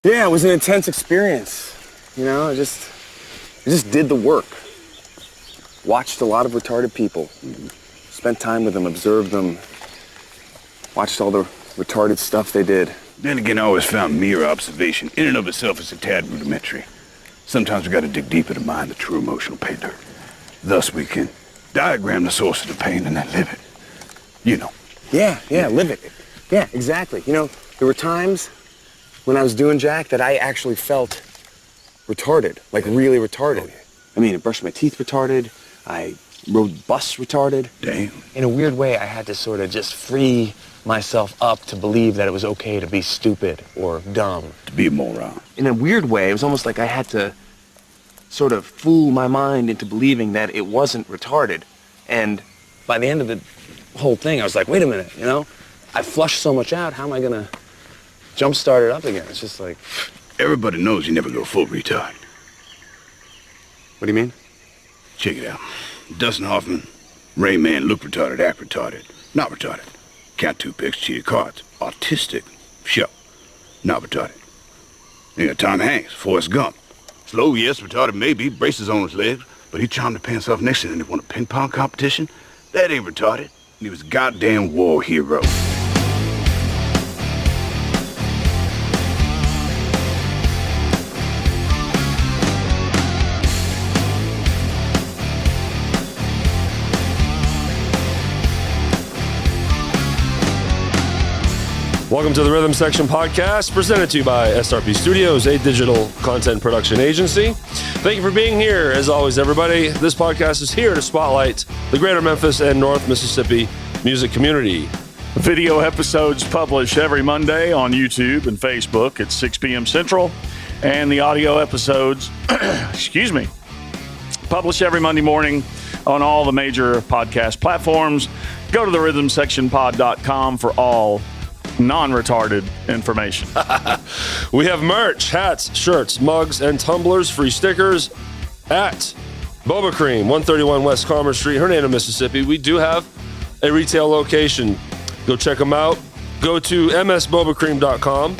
Yeah, it was an intense experience. You know, I just did the work. Watched a lot of retarded people. Spent time with them, observed them. Watched all the retarded stuff they did. Then again, I always found mere observation in and of itself is a tad rudimentary. Sometimes we gotta dig deeper to mine the true emotional pay dirt. Thus we can diagram the source of the pain and then live it. You know. Yeah, live it. Yeah, exactly. You know, there were times when I was doing Jack that I actually felt retarded, like really retarded. Oh, yeah. I mean, I brushed my teeth retarded. I rode bus retarded. Damn. In a weird way, I had to sort of just free myself up to believe that it was okay to be stupid or dumb. To be a moron. In a weird way, it was almost like I had to sort of fool my mind into believing that it wasn't retarded. And by the end of the whole thing, I was like, wait a minute, you know? I flushed so much out, how am I gonna jumpstart it up again? It's just like... Everybody knows you never go full retard. What do you mean? Check it out. Dustin Hoffman, Rain Man, look retarded, act retarded, not retarded. Count two picks, cheated cards. Autistic, sure, not retarded. You got Tom Hanks, Forrest Gump. Slow, yes, retarded maybe, braces on his legs, but he charmed the pants off next to him and he won a ping pong competition. That ain't retarded. He was a goddamn war hero. Welcome to the Rhythm Section Podcast, presented to you by SRP Studios, a digital content production agency. Thank you for being here. As always, everybody, this podcast is here to spotlight the greater Memphis and North Mississippi music community. Video episodes published every Monday on YouTube and Facebook at 6 p.m. Central, and the audio episodes, published every Monday morning on all the major podcast platforms. Go to the rhythmsectionpod.com for all non-retarded information. We have merch, hats, shirts, mugs, and tumblers, free stickers at Boba Cream, 131 West Commerce Street, Hernando, Mississippi. We do have a retail location. Go check them out. Go to msbobacream.com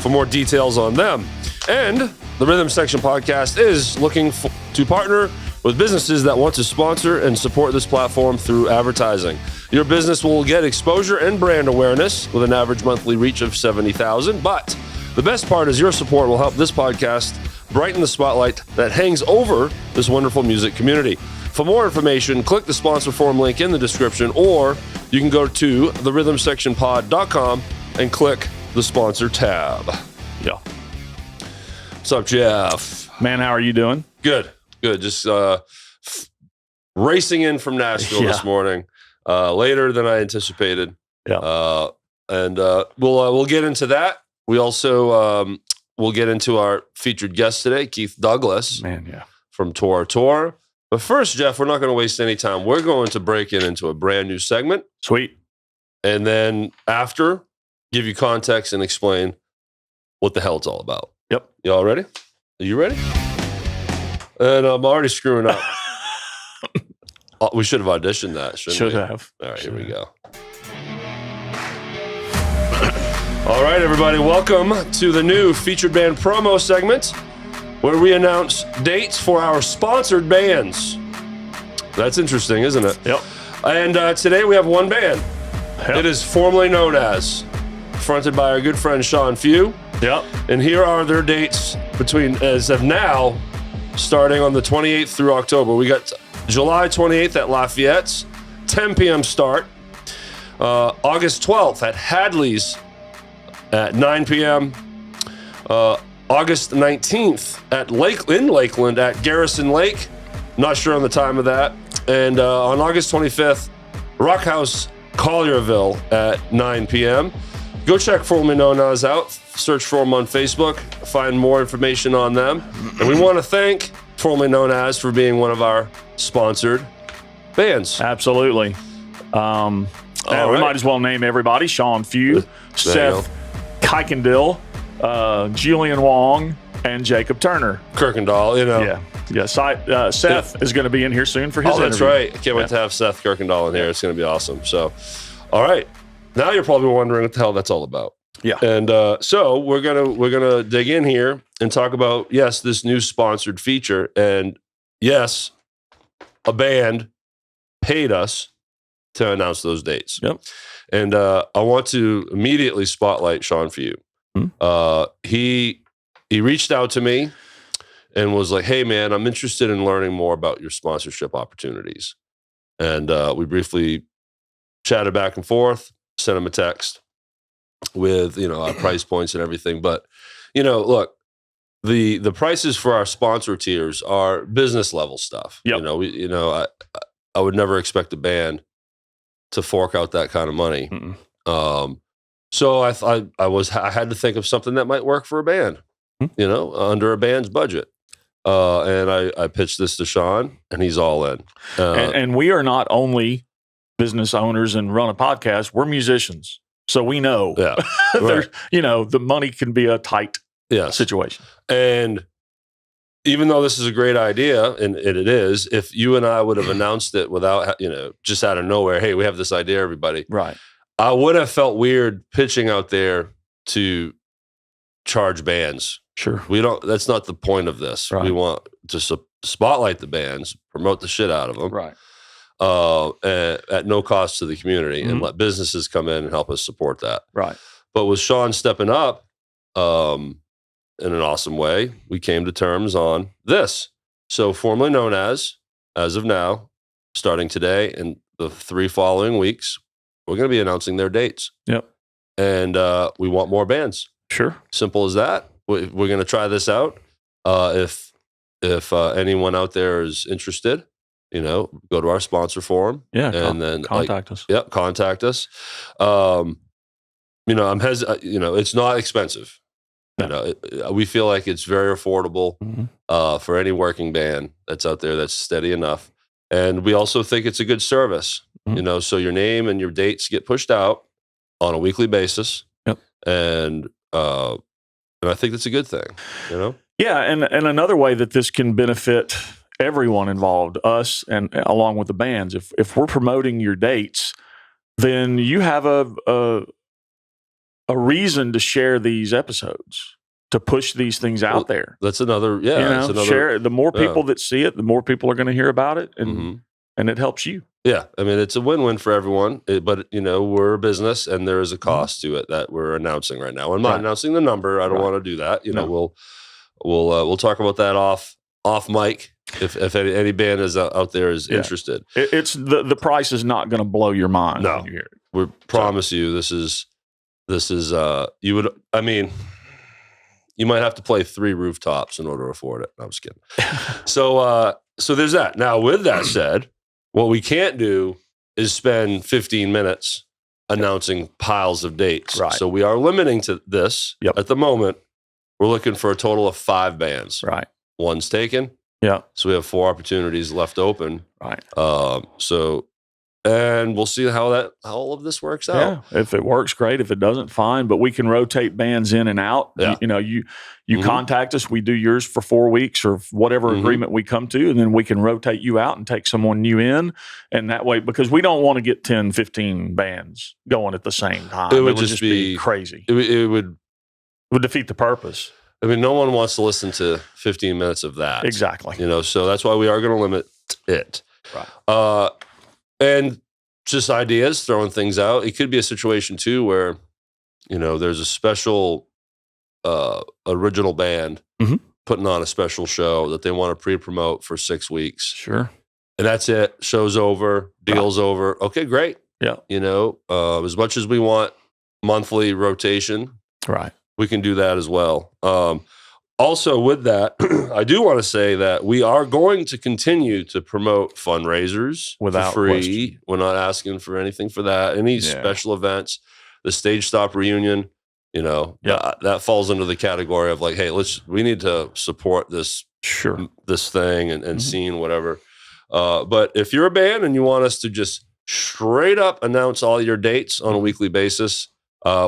for more details on them. And the Rhythm Section Podcast is looking to partner with businesses that want to sponsor and support this platform through advertising. Your business will get exposure and brand awareness with an average monthly reach of 70,000. But the best part is your support will help this podcast brighten the spotlight that hangs over this wonderful music community. For more information, click the sponsor form link in the description, or you can go to therhythmsectionpod.com and click the sponsor tab. Yeah. What's up, Jeff? Man, how are you doing? Good. Just racing in from Nashville this morning, later than I anticipated. Yeah. And we'll get into that. We also we'll get into our featured guest today, Keith Douglas. Man, yeah. From Tora Tora. But first, Jeff, we're not going to waste any time. We're going to break into a brand new segment. Sweet. And then after, give you context and explain what the hell it's all about. Yep. Y'all ready? Are you ready? And I'm already screwing up. We should have auditioned that, shouldn't we? Should have. All right, here we go. All right, everybody, welcome to the new featured band promo segment where we announce dates for our sponsored bands. That's interesting, isn't it? Yep. And today we have one band. Yep. It is formerly known as, fronted by our good friend Sean Few. Yep. And here are their dates between, as of now, starting on the 28th through October. We got July 28th at Lafayette's, 10 p.m. start. August 12th at Hadley's at 9 p.m. August 19th at Lakeland at Garrison Lake. Not sure on the time of that. And on August 25th, Rock House Collierville at 9 p.m. Go check Formerly Known As out. Search for them on Facebook. Find more information on them. And we want to thank Formerly Known As for being one of our sponsored bands. Absolutely. We might as well name everybody. Sean Few, Seth Kuykendall, Julian Wong, and Jacob Turner. Kirkendall, you know. Yeah. Seth is going to be in here soon for his interview. That's right. I can't wait to have Seth Kirkendall in here. It's going to be awesome. So, all right. Now you're probably wondering what the hell that's all about. Yeah. And so we're gonna dig in here and talk about, yes, this new sponsored feature, and yes, a band paid us to announce those dates. Yep. And I want to immediately spotlight Sean Few. He reached out to me and was like, "Hey man, I'm interested in learning more about your sponsorship opportunities." And we briefly chatted back and forth, sent him a text with, our price points and everything. But, look, the prices for our sponsor tiers are business level stuff. Yep. I would never expect a band to fork out that kind of money. So I had to think of something that might work for a band, under a band's budget. And I pitched this to Sean, and he's all in. And we are not only business owners and run a podcast, we're musicians. So we know, right. The money can be a tight situation. And even though this is a great idea, and it is, if you and I would have announced it without, just out of nowhere, hey, we have this idea, everybody. Right. I would have felt weird pitching out there to charge bands. Sure. That's not the point of this. Right. We want to spotlight the bands, promote the shit out of them. Right. At no cost to the community, and let businesses come in and help us support that. Right. But with Sean stepping up in an awesome way, we came to terms on this. So formerly known as of now, starting today and the 3 following weeks, we're going to be announcing their dates. Yep. And we want more bands. Sure. Simple as that. We're going to try this out. If anyone out there is interested, go to our sponsor forum. Yeah, and then contact us. Yep, contact us. I'm it's not expensive. No. We feel like it's very affordable for any working band that's out there that's steady enough. And we also think it's a good service. So your name and your dates get pushed out on a weekly basis. Yep. And I think that's a good thing. Yeah, and another way that this can benefit everyone involved, us and along with the bands, if we're promoting your dates, then you have a reason to share these episodes, to push these things out there. That's another, that's another, share it. The more people that see it, the more people are going to hear about it, and it helps you. Yeah, I mean, it's a win-win for everyone, but we're a business, and there is a cost to it that we're announcing right now. I'm not announcing the number. I don't want to do that. We'll talk about that off mic if any band is out there is interested. It's the price is not going to blow your mind. No, when you hear it. We promise you this is you would. I mean, you might have to play 3 rooftops in order to afford it. No, I'm just kidding. So there's that. Now, with that said, what we can't do is spend 15 minutes announcing piles of dates. Right. So we are limiting to this at the moment. We're looking for a total of 5 bands. Right. 1's taken. Yeah. So we have 4 opportunities left open. Right. And we'll see how all of this works out. Yeah. If it works, great. If it doesn't, fine. But we can rotate bands in and out. Yeah. You contact us. We do yours for 4 weeks or whatever agreement we come to, and then we can rotate you out and take someone new in. And that way, because we don't want to get 10, 15 bands going at the same time. It would just be crazy. It would defeat the purpose. I mean, no one wants to listen to 15 minutes of that. Exactly. So that's why we are going to limit it. Right. And just ideas, throwing things out. It could be a situation too where, there's a special original band putting on a special show that they want to pre-promote for 6 weeks. Sure. And that's it. Show's over. Deal's over. Okay, great. Yeah. As much as we want monthly rotation, right, we can do that as well. Also, with that, I do want to say that we are going to continue to promote fundraisers without for free. Question. We're not asking for anything for that. Any special events, the Stage Stop reunion, that falls into the category of like, hey, we need to support this this thing and scene, whatever. But if you're a band and you want us to just straight up announce all your dates on a weekly basis,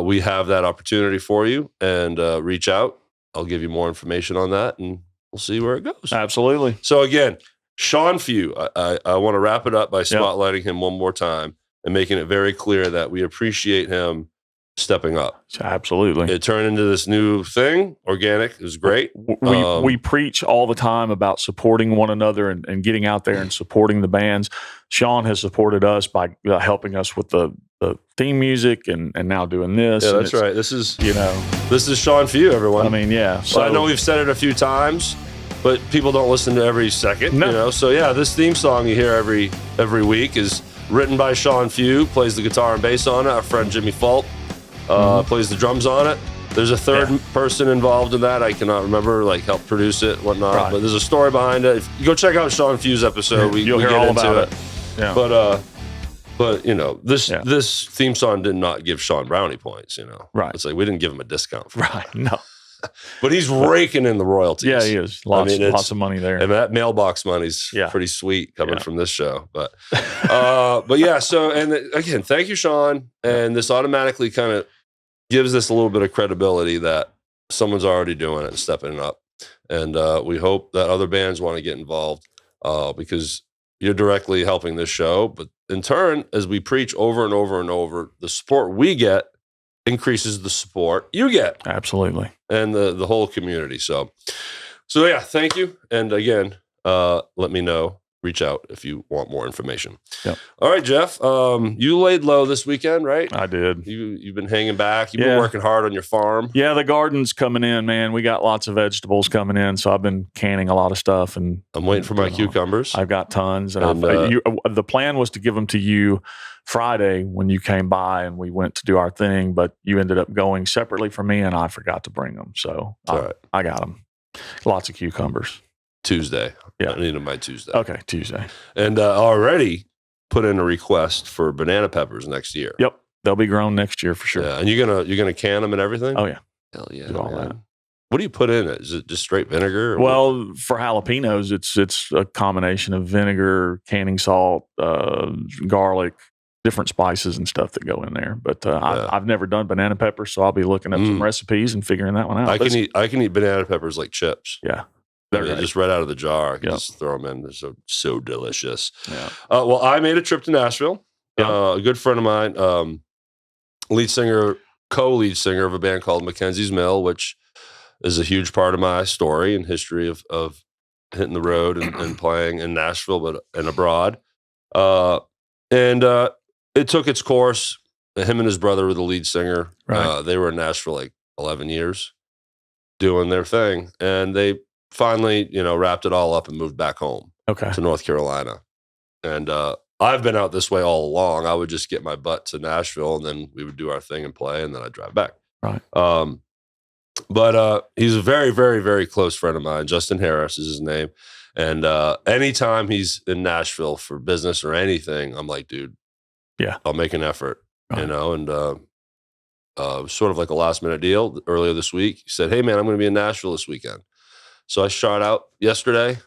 we have that opportunity for you, and reach out. I'll give you more information on that, and we'll see where it goes. Absolutely. So again, Sean Few, I want to wrap it up by spotlighting him one more time and making it very clear that we appreciate him stepping up. Absolutely. It turned into this new thing, organic. It was great. We preach all the time about supporting one another and getting out there and supporting the bands. Sean has supported us by helping us with the theme music and now doing this. Yeah, that's right. This is Sean Few, everyone. I mean, yeah. So I know we've said it a few times, but people don't listen to every second. No. So yeah, this theme song you hear every week is written by Sean Few, plays the guitar and bass on it. Our friend Jimmy Fault plays the drums on it. There's a third person involved in that. I cannot remember, helped produce it, whatnot. Right. But there's a story behind it. If you go check out Sean Few's episode. You'll hear all about it. Yeah. But this theme song did not give Sean brownie points. Right. It's like we didn't give him a discount for right. No. But he's raking in the royalties. Yeah, he is. Lots of money there. And that mailbox money's pretty sweet coming from this show. But yeah, so, and again, thank you, Sean. And this automatically kind of gives this a little bit of credibility that someone's already doing it and stepping up. And we hope that other bands want to get involved because you're directly helping this show. But in turn, as we preach over and over and over, the support we get increases the support you get. Absolutely. And the whole community. So yeah, thank you. And again, let me know. Reach out if you want more information. Yep. All right, Jeff. You laid low this weekend, right? I did. You've been hanging back. You've been working hard on your farm. Yeah, the garden's coming in, man. We got lots of vegetables coming in, so I've been canning a lot of stuff. And I'm waiting for my cucumbers. I've got tons. And the plan was to give them to you Friday when you came by and we went to do our thing, but you ended up going separately from me and I forgot to bring them. So I got them. Lots of cucumbers. Tuesday. Yeah. I need them by Tuesday. Okay, Tuesday. And already put in a request for banana peppers next year. Yep. They'll be grown next year for sure. Yeah. And you're gonna can them and everything? Oh yeah. Hell yeah. Do all that. What do you put in it? Is it just straight vinegar? Well, for jalapenos, it's a combination of vinegar, canning salt, garlic, different spices and stuff that go in there. But I've never done banana peppers, so I'll be looking up some recipes and figuring that one out. I can eat banana peppers like chips. Yeah. Just right out of the jar. I can just throw them in. They're so delicious. Yeah. Well, I made a trip to Nashville. A good friend of mine, co-lead singer of a band called Mackenzie's Mill, which is a huge part of my story and history of hitting the road and playing in Nashville and abroad. And it took its course. Him and his brother were the lead singer. Right. They were in Nashville like 11 years doing their thing. And they finally, wrapped it all up and moved back home to North Carolina. And I've been out this way all along. I would just get my butt to Nashville and then we would do our thing and play and then I'd drive back. Right. But he's a very, very, very close friend of mine. Justin Harris is his name. And anytime he's in Nashville for business or anything, I'm like, dude, I'll make an effort, and sort of like a last minute deal earlier this week. He said, hey man, I'm going to be in Nashville this weekend. So I shot out yesterday,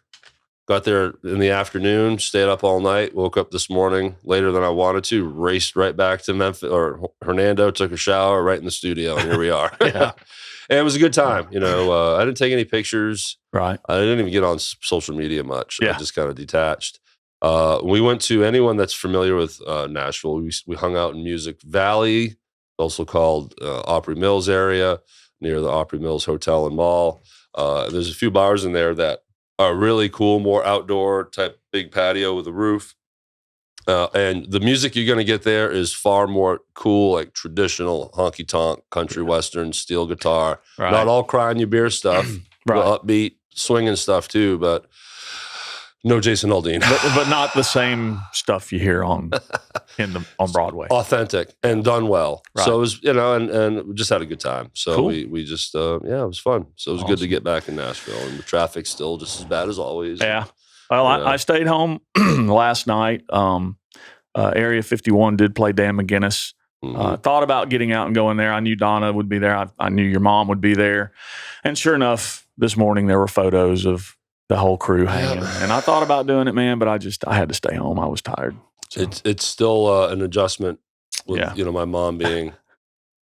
got there in the afternoon, stayed up all night, woke up this morning later than I wanted to, raced right back to Memphis or Hernando, took a shower right in the studio, and here we are. Yeah. And it was a good time. I didn't take any pictures. Right. I didn't even get on social media much. Yeah. I just kind of detached. We went to anyone that's familiar with Nashville. We hung out in Music Valley, also called Opry Mills area, near the Opry Mills Hotel and Mall. There's a few bars in there that are really cool, more outdoor type, big patio with a roof. And the music you're going to get there is far more cool, like traditional honky tonk, country western, steel guitar. Right. Not all crying your beer stuff, right. But upbeat, swinging stuff too, but no Jason Aldean. but not the same stuff you hear on Broadway. Authentic and done well. Right. So it was, and we just had a good time. So cool. we just, it was fun. So it was good to get back in Nashville, and the traffic's still just as bad as always. Yeah. Well, I stayed home last night. Area 51 did play Dan McGinnis. Thought about getting out and going there. I knew Donna would be there. I knew your mom would be there. And sure enough, this morning there were photos of the whole crew hanging. And I thought about doing it, man, but I had to stay home. I was tired. So. It's still an adjustment with, my mom being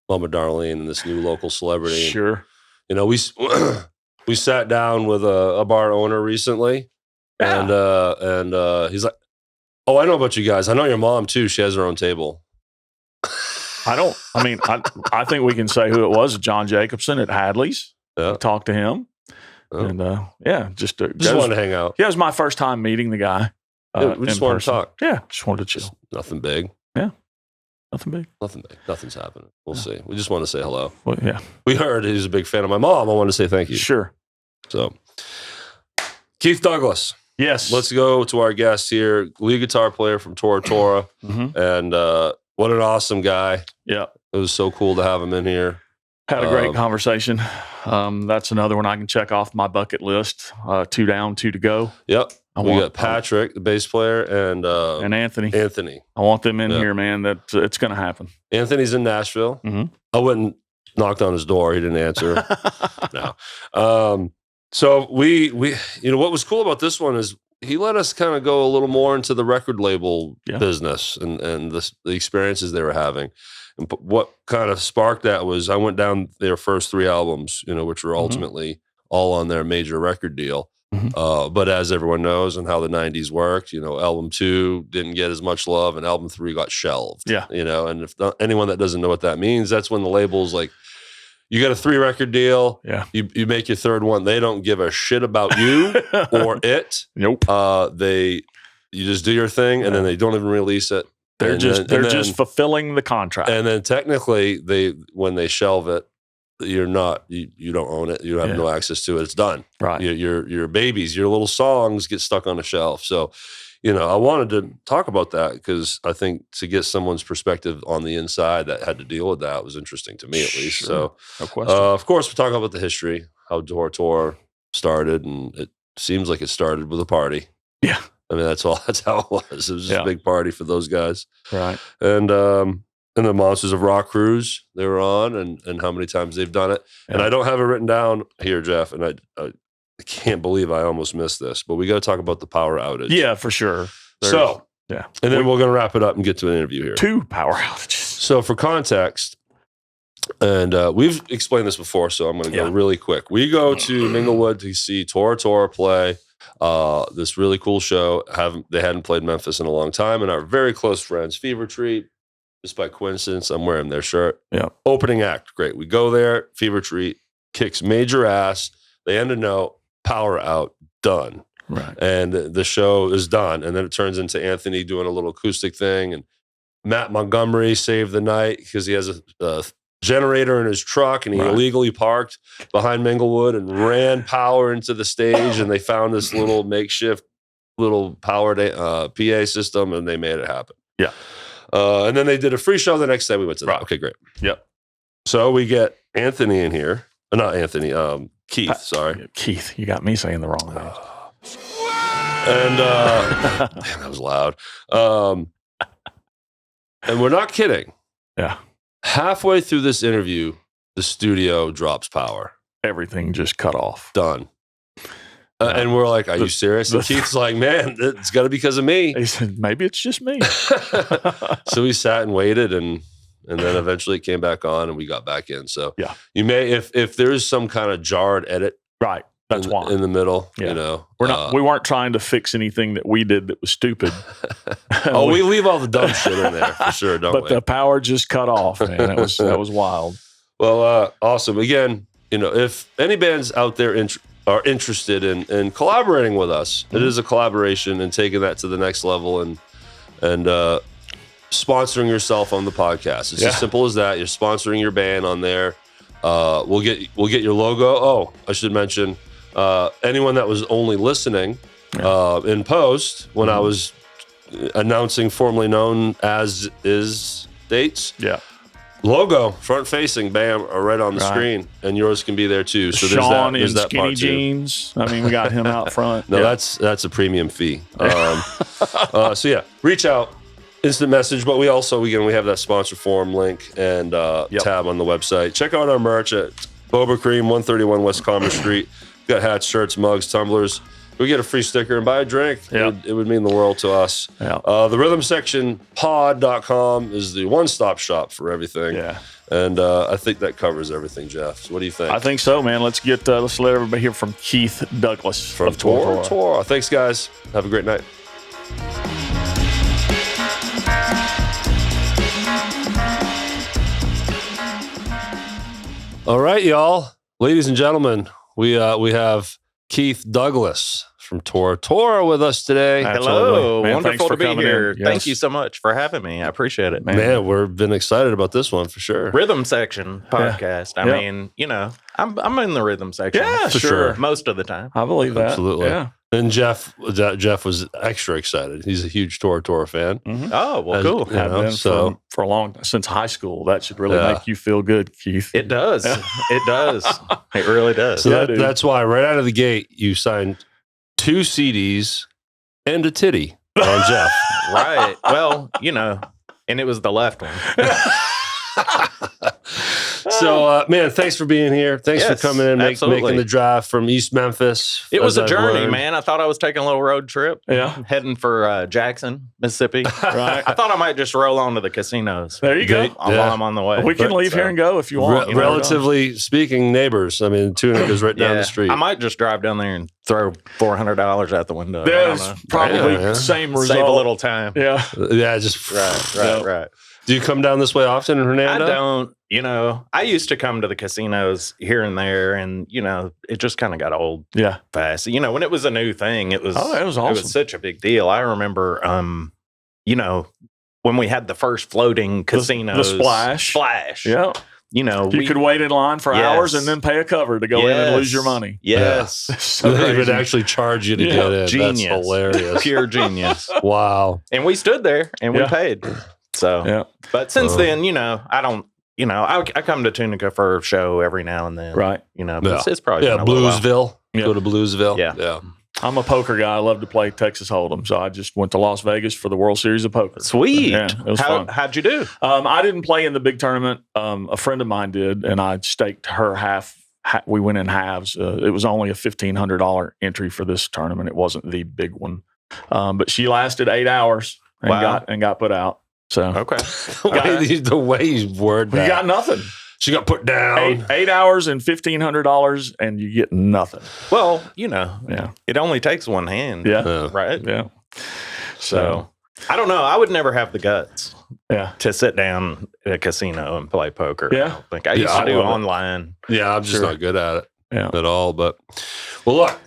Mama Darlene and this new local celebrity. Sure. We sat down with a bar owner recently. Yeah. And he's like, oh, I know about you guys. I know your mom too. She has her own table. I think we can say who it was. John Jacobson at Hadley's. Yeah. Talked to him. Oh. And just wanted to hang out. Yeah, it was my first time meeting the guy. We just wanted to talk. Yeah, just wanted to chill. Just nothing big. Yeah, nothing big. Nothing big. Nothing's happening. We'll see. We just want to say hello. Well, yeah. We heard he's a big fan of my mom. I wanted to say thank you. Sure. So, Keith Douglas. Yes. Let's go to our guest here, lead guitar player from Tora Tora. And what an awesome guy. Yeah. It was so cool to have him in here. Had a great conversation. That's another one I can check off my bucket list. 2 down, 2 to go. Yep. We got Patrick, the bass player, and Anthony. Anthony. I want them in here, man. That it's going to happen. Anthony's in Nashville. I went and knocked on his door. He didn't answer. No. So we what was cool about this one is he let us kind of go a little more into the record label business and the experiences they were having. And what kind of sparked that was I went down their first 3 albums, which were ultimately all on their major record deal. But as everyone knows and how the 90s worked, album 2 didn't get as much love and album 3 got shelved. Yeah. And if anyone that doesn't know what that means, that's when the label's like, you got a 3 record deal. Yeah. You make your 3rd one. They don't give a shit about you or it. Nope. You just do your thing and then they don't even release it. They're just fulfilling the contract. And then technically when they shelve it, you don't own it. You have no access to it. It's done. Right. Your babies, your little songs get stuck on a shelf. So, I wanted to talk about that because I think to get someone's perspective on the inside that had to deal with that was interesting to me at least. Sure. So, no question. Of course, we're talking about the history, how Tora Tora started, and it seems like it started with a party. Yeah. I mean, that's how it was. It was just a big party for those guys. Right. And the Monsters of Rock cruise they were on and how many times they've done it. Yeah. And I don't have it written down here, Jeff, and I can't believe I almost missed this, but we got to talk about the power outage. Yeah, for sure. And then we're going to wrap it up and get to an interview here. 2 power outages. So for context, and we've explained this before, so I'm going to go really quick. We go to Minglewood to see Tora Tora play this really cool show. They hadn't played Memphis in a long time, and our very close friends, Fever Tree, just by coincidence, I'm wearing their shirt. Yeah. Opening act, great. We go there, Fever Tree kicks major ass. They end a note, power out, done. Right. And the show is done. And then it turns into Anthony doing a little acoustic thing. And Matt Montgomery saved the night because he has a generator in his truck and he illegally parked behind Minglewood and ran power into the stage. And they found this little makeshift little powered PA system and they made it happen. Yeah. And then they did a free show the next day. We went to that. Okay, great. Yep. So we get Anthony in here. Not Anthony, Keith, sorry. Keith, you got me saying the wrong name. And man, that was loud. And we're not kidding. Yeah. Halfway through this interview, the studio drops power. Everything just cut off. Done. And we're like, are you serious? And Keith's like, man, it's got to be because of me. He said, maybe it's just me. So we sat and waited and then eventually it came back on and we got back in. So you may, if there is some kind of jarred edit. Right. That's why. In the middle, we weren't trying to fix anything that we did that was stupid. We leave all the dumb shit in there for sure, don't we? But the power just cut off, man. That was wild. Well, awesome. Again, if any bands out there are interested in collaborating with us, it is a collaboration and taking that to the next level and sponsoring yourself on the podcast. It's as simple as that. You're sponsoring your band on there. We'll get your logo. Oh, I should mention anyone that was only listening in post when I was announcing formerly known as is dates. Yeah. Logo, front facing, bam, are right on the screen, and yours can be there too. So Sean there's that skinny part jeans. I mean, we got him out front. No, that's a premium fee. So yeah, reach out, instant message. But we have that sponsor form link and tab on the website. Check out our merch at Boba Cream, 131 West Commerce Street. Got hats, shirts, mugs, tumblers. We get a free sticker and buy a drink. It would mean the world to us. Yeah. The Rhythm Section pod.com is the one-stop shop for everything. Yeah. And I think that covers everything, Jeff. So what do you think? I think so, man. Let's let everybody hear from Keith Douglas from Tora Tora. Thanks, guys. Have a great night. All right, y'all. Ladies and gentlemen, we have Keith Douglas from Tora Tora with us today. Hello. Man, Wonderful to be coming here. in. Thank Yes. you so much for having me. I appreciate it. Man, we've been excited about this one for sure. Rhythm section podcast. I mean, I'm in the rhythm section. Yeah, For sure. sure. Most of the time. I believe that. Absolutely. Yeah. And Jeff was extra excited. He's a huge Tora Tora fan. Oh, well, cool. You know, so for a long since high school. That should really Yeah. make you feel good, Keith. It does. It does. It really does. So Yeah, dude. that's why right out of the gate you signed 2 CDs and a titty on Jeff. Right. Well, and it was the left one. So, man, thanks for being here. Thanks for Yes, coming in, absolutely. making the drive from East Memphis. It was as a I've journey, learned. man. I thought I was taking a little road trip. Yeah. Heading for Jackson, Mississippi. Right. I thought I might just roll on to the casinos There you go. while I'm on the way. We can But, leave here and go if you want. You know, Relatively speaking, neighbors. I mean, Tunica is right down the street. I might just drive down there and throw $400 out the window. I don't There's know. probably Yeah, the same result. Save a little time. Yeah. Yeah, just Right. Do you come down this way often in I Hernando? don't, I used to come to the casinos here and there, and it just kind of got old Yeah. fast. When it was a new thing, it was Oh, it was It awesome. was such a big deal. I remember, when we had the first floating casinos, The Splash. Yeah. You could wait in line for Yes. hours and then pay a cover to go in and lose Yes. your money. Yes. So They would crazy. actually charge you to Yeah. get in. Genius. That's hilarious. Pure genius. Wow. And we stood there and we Yeah. paid. So, Yeah. but since then, I don't, I come to Tunica for a show every now and then. Right. But it's probably Yeah, been a little while. Bluesville. Yeah. Go to Bluesville. Yeah. I'm a poker guy. I love to play Texas Hold'em. So I just went to Las Vegas for the World Series of Poker. Sweet. Yeah, it was fun. How'd you do? I didn't play in the big tournament. A friend of mine did, and I staked her half. We went in halves. It was only a $1,500 entry for this tournament. It wasn't the big one, but she lasted 8 hours and Wow. got put out. So Okay. The way you word we that. got nothing. She got put down. 8 hours and $1,500, and you get nothing. Well, Yeah, it only takes one hand. yeah, Yeah. Right. yeah. So I don't know. I would never have the guts Yeah. to sit down at a casino and play poker. Yeah. I don't think. I used Yeah, to I do love it. online. Yeah, I'm just Sure. not good at it Yeah. at all. But, well, look,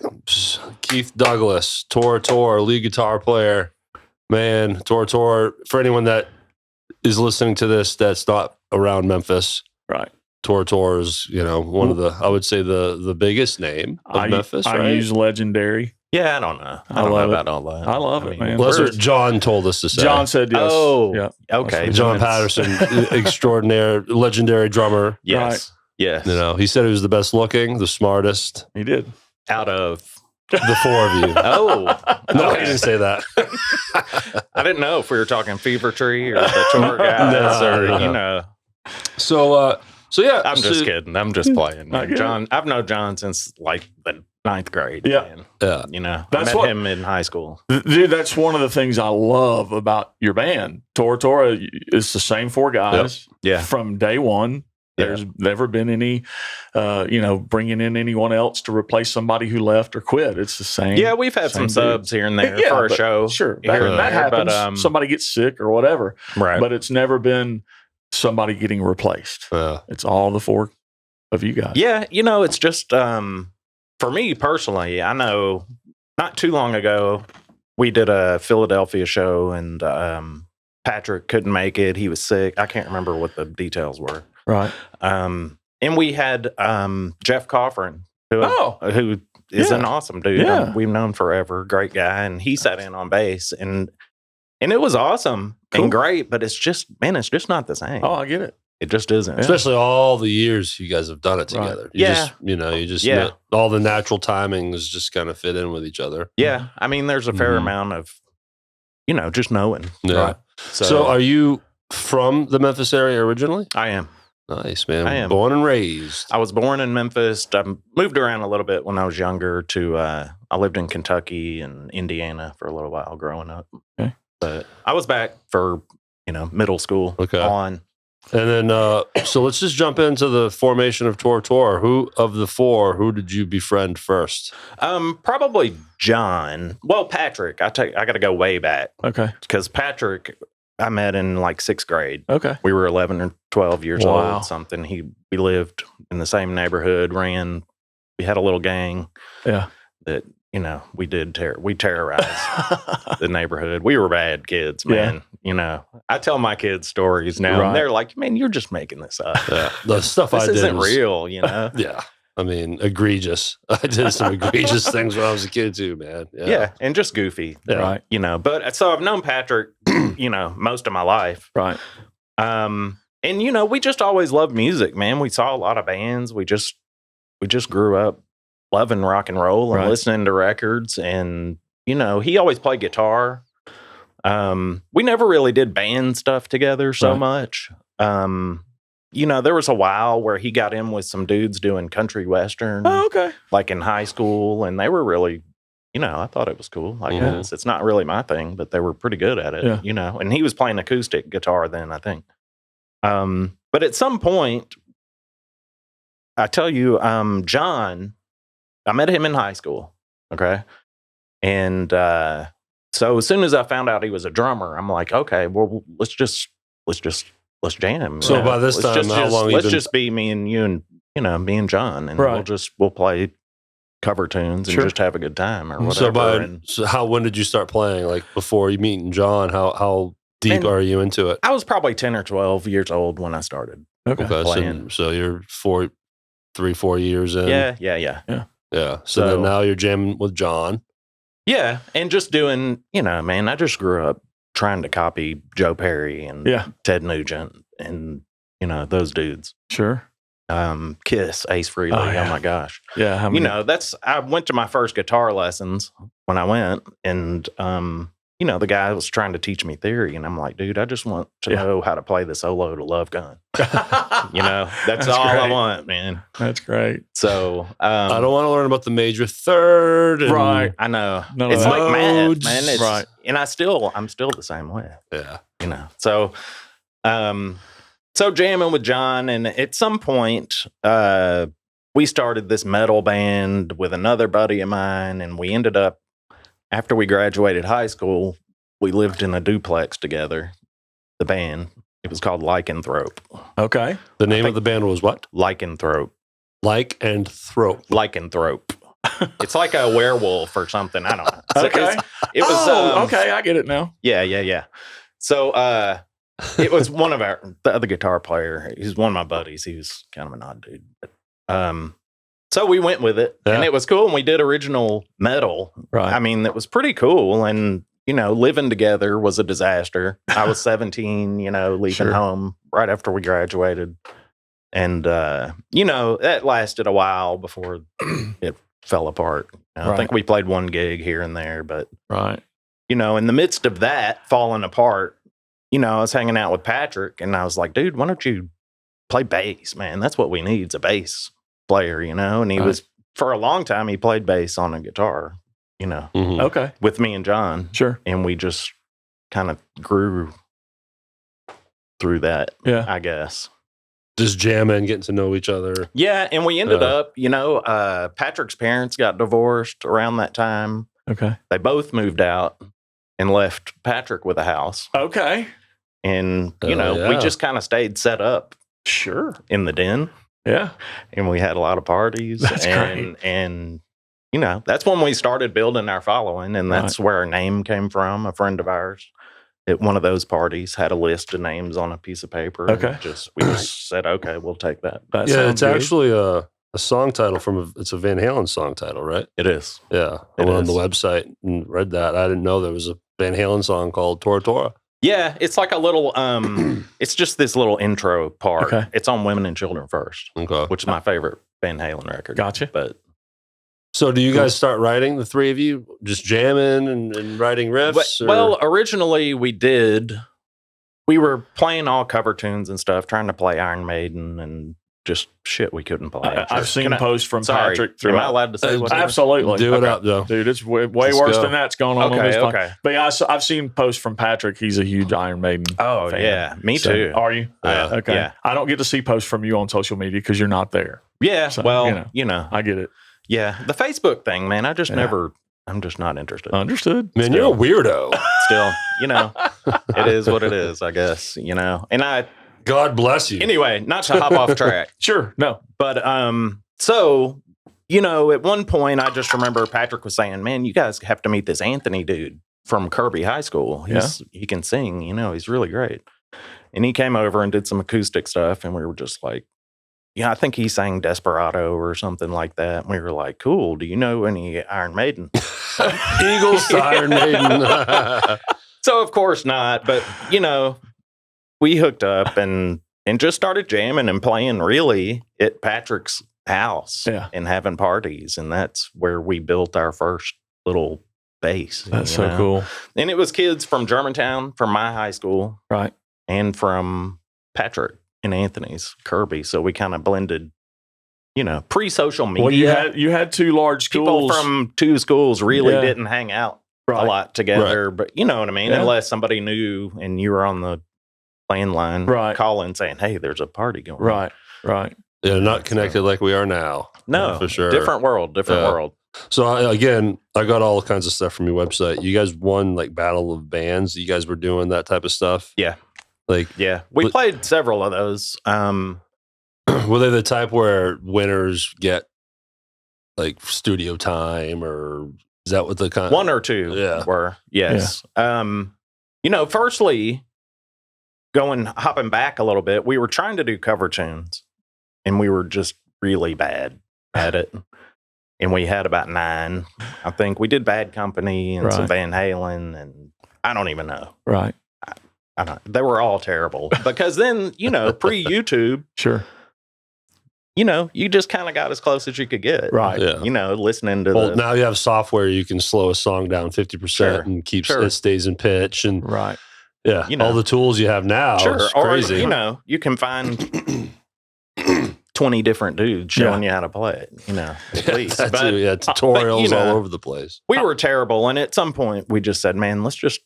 Keith Douglas, Tora Tora, lead guitar player. Man, Tora Tora, for anyone that is listening to this that's not around Memphis, Right. Tora Tora is, one of the, I would say the biggest name of Memphis, I right? use Legendary. Yeah, I don't know. I I don't know love it. about all that. I love it, man. Well, that's we're- what John told us to say. John said yes. Oh, yeah. okay. John then it's- Patterson, extraordinary, legendary drummer. Yes. Yes. He said he was the best looking, the smartest, He did. Out of. the 4 of you. Oh. No, okay. he didn't say that. I didn't know if we were talking Fever Tree or the tour guys No. So yeah, I'm just kidding. I'm just playing. I Man. get it. John, I've known John since like the 9th grade. Yeah. Man. Yeah. I That's met what- him in high school. Dude, that's one of the things I love about your band. Tora Tora is the same 4 guys Yeah. from day one. Yeah. There's never been any, bringing in anyone else to replace somebody who left or quit. It's the same. Yeah, we've had some same subs here and there Yeah, for a but show. Sure, here and that there, happens. But, Somebody gets sick or whatever, right. but it's never been somebody getting replaced. It's all the 4 of you guys. Yeah, it's just for me personally, I know not too long ago we did a Philadelphia show and Patrick couldn't make it. He was sick. I can't remember what the details were. Right. And we had Jeff Coffrin, who is Yeah. an awesome dude. Yeah. We've known forever, great guy, and he sat in on bass and it was awesome Cool. and great, but it's just not the same. Oh, I get it. It just isn't. Especially all the years you guys have done it Right. together. Yeah. You just Yeah. all the natural timings just kind of fit in with each other. Yeah, I mean, there's a fair Mhm. amount of, just knowing. Yeah. Right. So are you from the Memphis area originally? I am. Nice, man. I am. Born and raised. I was born in Memphis. I moved around a little bit when I was younger. I lived in Kentucky and Indiana for a little while growing up. Okay. But I was back for middle school Okay. on. And then, so let's just jump into the formation of Tora Tora. Who of the 4, who did you befriend first? Probably John. Well, Patrick. I got to go way back Okay. because Patrick I met in like 6th grade. Okay. We were 11 or 12 years Wow. old, something. He we lived in the same neighborhood, we had a little gang Yeah. that, we terrorized the neighborhood. We were bad kids, man. I tell my kids stories now, and they're like, man, you're just making this up. Yeah. The stuff I This did isn't was real, Yeah. I mean, egregious. I did some egregious things when I was a kid too, man. Yeah, and just goofy. Yeah. Right. But so I've known Patrick, most of my life. Right. And we just always loved music, man. We saw a lot of bands. We just grew up loving rock and roll and listening to records. And he always played guitar. We never really did band stuff together so much. There was a while where he got in with some dudes doing country western. Oh, okay. Like in high school, and they were really, I thought it was cool. I guess it's not really my thing, but they were pretty good at it. And he was playing acoustic guitar then, I think. But at some point, I tell you, John, I met him in high school. Okay. And so as soon as I found out he was a drummer, I'm like, okay, well, let's jam. So by this time, how long let's just be me and you and me and John, and we'll play cover tunes and just have a good time or whatever. So when did you start playing? Like before you meeting John, how deep are you into it? I was probably 10 or 12 years old when I started. Okay. Playing. So you're 4 years in. Yeah. So then now you're jamming with John. Yeah. And just doing, man, I just grew up trying to copy Joe Perry and Ted Nugent and, those dudes. Sure. Kiss, Ace Frehley. Oh my gosh. Yeah. I went to my first guitar lessons when I went, and, the guy was trying to teach me theory, and I'm like, dude, I just want to know how to play the solo to Love Gun. That's all great. I want, man. That's great. So I don't want to learn about the major third. Right. I know. None It's of like that. math, man. It's, Right. And I'm still the same way. Yeah. So jamming with John, and at some point, we started this metal band with another buddy of mine, and we ended up, after we graduated high school, we lived in a duplex together. The band, it was called Lycanthrope. Okay. The name of the band was what? Lycanthrope. Lycanthrope. It's like a werewolf or something. I don't know. Okay. It was. Okay. I get it now. Yeah. So it was the other guitar player. He's one of my buddies. He was kind of an odd dude. But, so we went with it, and it was cool. And we did original metal. Right. I mean, it was pretty cool. And, living together was a disaster. I was 17, leaving home right after we graduated. And, that lasted a while before it fell apart. I think we played one gig here and there, but, in the midst of that falling apart, I was hanging out with Patrick, and I was like, dude, why don't you play bass, man? That's what we need, is a bass player, and he was, for a long time, he played bass on a guitar, Okay. with me and John. Sure. And we just kind of grew through that, I guess. Just jamming, getting to know each other. Yeah, and we ended up, Patrick's parents got divorced around that time. Okay. They both moved out and left Patrick with a house. Okay. And, we just kind of stayed set up. Sure. In the den. Yeah. And we had a lot of parties. That's great. And, that's when we started building our following. And that's where our name came from. A friend of ours at one of those parties had a list of names on a piece of paper. Okay. And we just said, okay, we'll take that. It's actually a song title it's a Van Halen song title, right? It is. Yeah. I went on the website and read that. I didn't know there was a Van Halen song called Tora Tora. Yeah, it's like a little, it's just this little intro part. Okay. It's on Women and Children First, Okay. which is my favorite Van Halen record. Gotcha. But so do you guys start writing, the three of you, just jamming and writing riffs? Well, originally we were playing all cover tunes and stuff, trying to play Iron Maiden and just shit we couldn't play. I've seen posts from Patrick. Am I allowed to say whatever? Absolutely. Do it up, though. Dude, it's way worse than that's going on this podcast. Okay. But yeah, I've seen posts from Patrick. He's a huge Iron Maiden fan. Yeah. Me too. Are you? Okay. Yeah. I don't get to see posts from you on social media because you're not there. Yeah. So, well, I get it. Yeah. The Facebook thing, man, I'm just not interested. Understood. Man, you're a weirdo. Still, it is what it is, I guess, And God bless you. Anyway, not to hop off track. Sure. No. But so, you know, at one point I just remember Patrick was saying, man, you guys have to meet this Anthony dude from Kirby High School. He can sing, you know, he's really great. And he came over and did some acoustic stuff, and we were just like, yeah, I think he sang Desperado or something like that. And we were like, cool, do you know any Iron Maiden? Eagles, Iron Maiden. So of course not, but you know, we hooked up and just started jamming and playing really at Patrick's house and having parties. And that's where we built our first little base. That's so cool. And it was kids from Germantown, from my high school. Right. And from Patrick and Anthony's, Kirby. So we kind of blended, you know, pre-social media. Well, you had two large schools. People from two schools really didn't hang out a lot together. Right. But you know what I mean? Yeah. Unless somebody knew and you were on the landline calling saying, hey, there's a party going on. Right. Yeah, not connected like we are now. No, for sure. Different world. So again, I got all kinds of stuff from your website. You guys won like Battle of Bands. You guys were doing that type of stuff. Yeah. We played several of those. Were they the type where winners get like studio time, or is that what the kind? One or two were, yes. Yeah. You know, firstly, hopping back a little bit, we were trying to do cover tunes, and we were just really bad at it. And we had about 9. I think we did Bad Company and some Van Halen, and I don't even know. Right. They were all terrible because then, you know, pre-YouTube, sure, you know, you just kind of got as close as you could get. Right. Yeah. You know, listening to now you have software you can slow a song down 50% and keeps it stays in pitch and yeah, you know, all the tools you have now. It's crazy. Or, you know, you can find 20 different dudes showing you how to play it, you know, at least. Tutorials you know, all over the place. We were terrible, and at some point we just said, man, let's just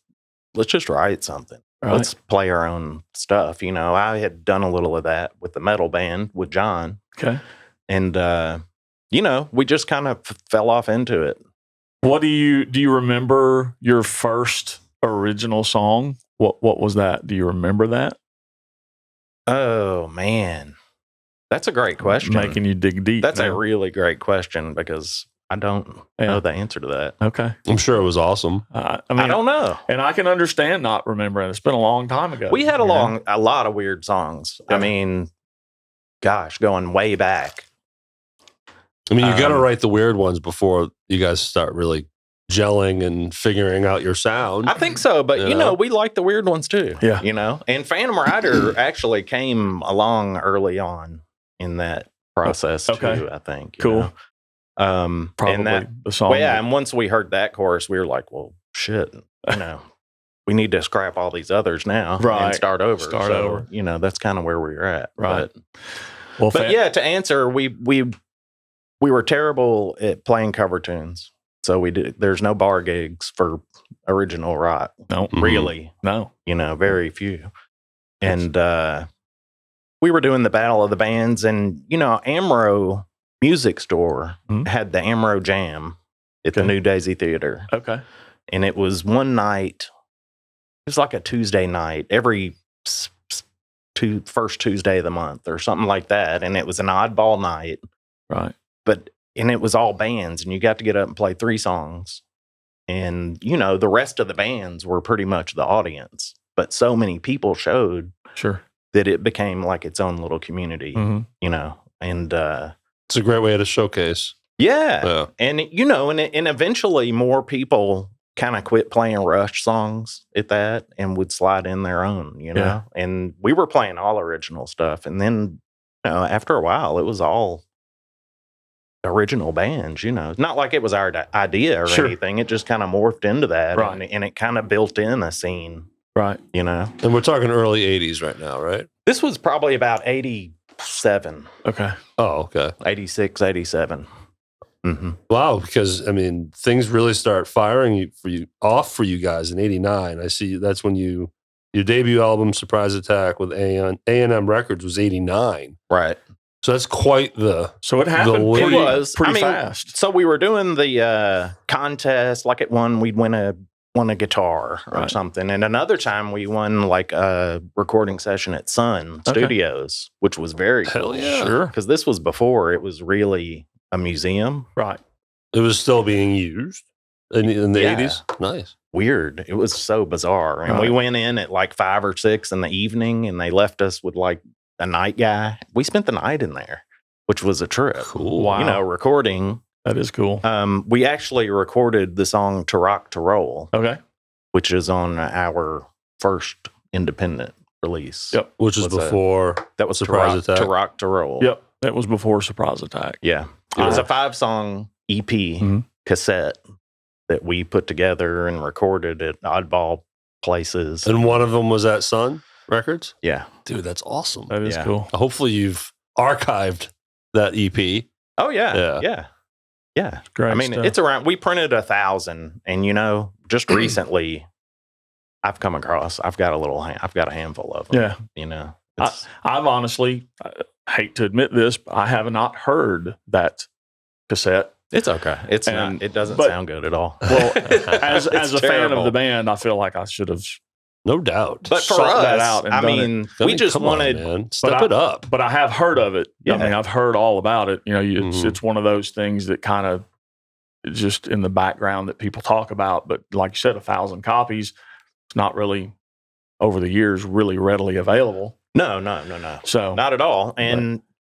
write something. Right. Let's play our own stuff. You know, I had done a little of that with the metal band with John. Okay. And, you know, we just kind of fell off into it. What do you remember your first original song? What was that? Do you remember that? Oh, man. That's a great question. Making you dig deep. That's a really great question because I don't know the answer to that. Okay. I'm sure it was awesome. I don't know. And I can understand not remembering. It's been a long time ago. We had a lot of weird songs. Yeah. I mean, gosh, going way back. I mean, you got to write the weird ones before you guys start really gelling and figuring out your sound. I think so, but you know, we like the weird ones too. Yeah. You know, and Phantom Rider actually came along early on in that process too, I think. Cool. Probably and the song. Well, yeah, and once we heard that chorus, we were like, well, shit, you know, we need to scrap all these others now and start over. You know, that's kind of where we were at. Right. But yeah, to answer, we were terrible at playing cover tunes. So there's no bar gigs for original rock. No. Really. No. You know, very few. And we were doing the Battle of the Bands, and, you know, Amro Music Store had the Amro Jam at the New Daisy Theater. Okay. And it was one night, it was like a Tuesday night, every first Tuesday of the month or something like that. And it was an oddball night. Right. And it was all bands, and you got to get up and play 3 songs. And, you know, the rest of the bands were pretty much the audience. But so many people showed that it became like its own little community, you know. And it's a great way to showcase. Yeah. And, you know, and eventually more people kind of quit playing Rush songs at that and would slide in their own, you know. Yeah. And we were playing all original stuff. And then, you know, after a while, it was all original bands, you know. Not like it was our idea or anything. It just kind of morphed into that. Right. And it kind of built in a scene. Right. You know. And we're talking early 80s right now, right? This was probably about 87. Okay. Oh, okay. 86, 87. Mm-hmm. Wow, because, I mean, things really start firing for you guys in 89. I see that's when your debut album, Surprise Attack, with A&M Records was 89. Right. So that's quite the... So it happened pretty fast. So we were doing the contest. Like at one, we'd win a won a guitar or something. And another time we won like a recording session at Sun Studios, which was very cool. yeah. Sure. Because this was before it was really a museum. Right. It was still being used in the 80s. Nice. Weird. It was so bizarre. And we went in at like 5 or 6 in the evening and they left us with like a night guy. We spent the night in there, which was a trip. Cool. Wow. You know, recording. That is cool. We actually recorded the song To Rock to Roll, Okay. which is on our first independent release. Yep. Which was before that was Surprise Attack. To Rock to Roll. Yep. That was before Surprise Attack. Yeah. It was a 5-song EP cassette that we put together and recorded at oddball places. And one of them was at Sun Records? Yeah. Dude, that's awesome. That is cool. Hopefully you've archived that EP. Oh, yeah. Yeah. Yeah. Yeah. Great I mean, stuff. it's around, we printed 1,000 and, you know, just recently I've got a handful of them. Yeah. You know, I've honestly, I hate to admit this, but I have not heard that cassette. it's okay. It's And- not, it doesn't but- sound good at all. Well, as a fan terrible. of the band, I feel like I should have. No doubt. But for sought us, that out and I done it. mean, we just come on, wanted, man. Step But it up. But I have heard of it. Yeah. I mean, I've heard all about it. You know, Mhm. it's one of those things that kind of just in the background that people talk about. But like you said, 1,000 copies, it's not really over the years really readily available. no. So Not at all.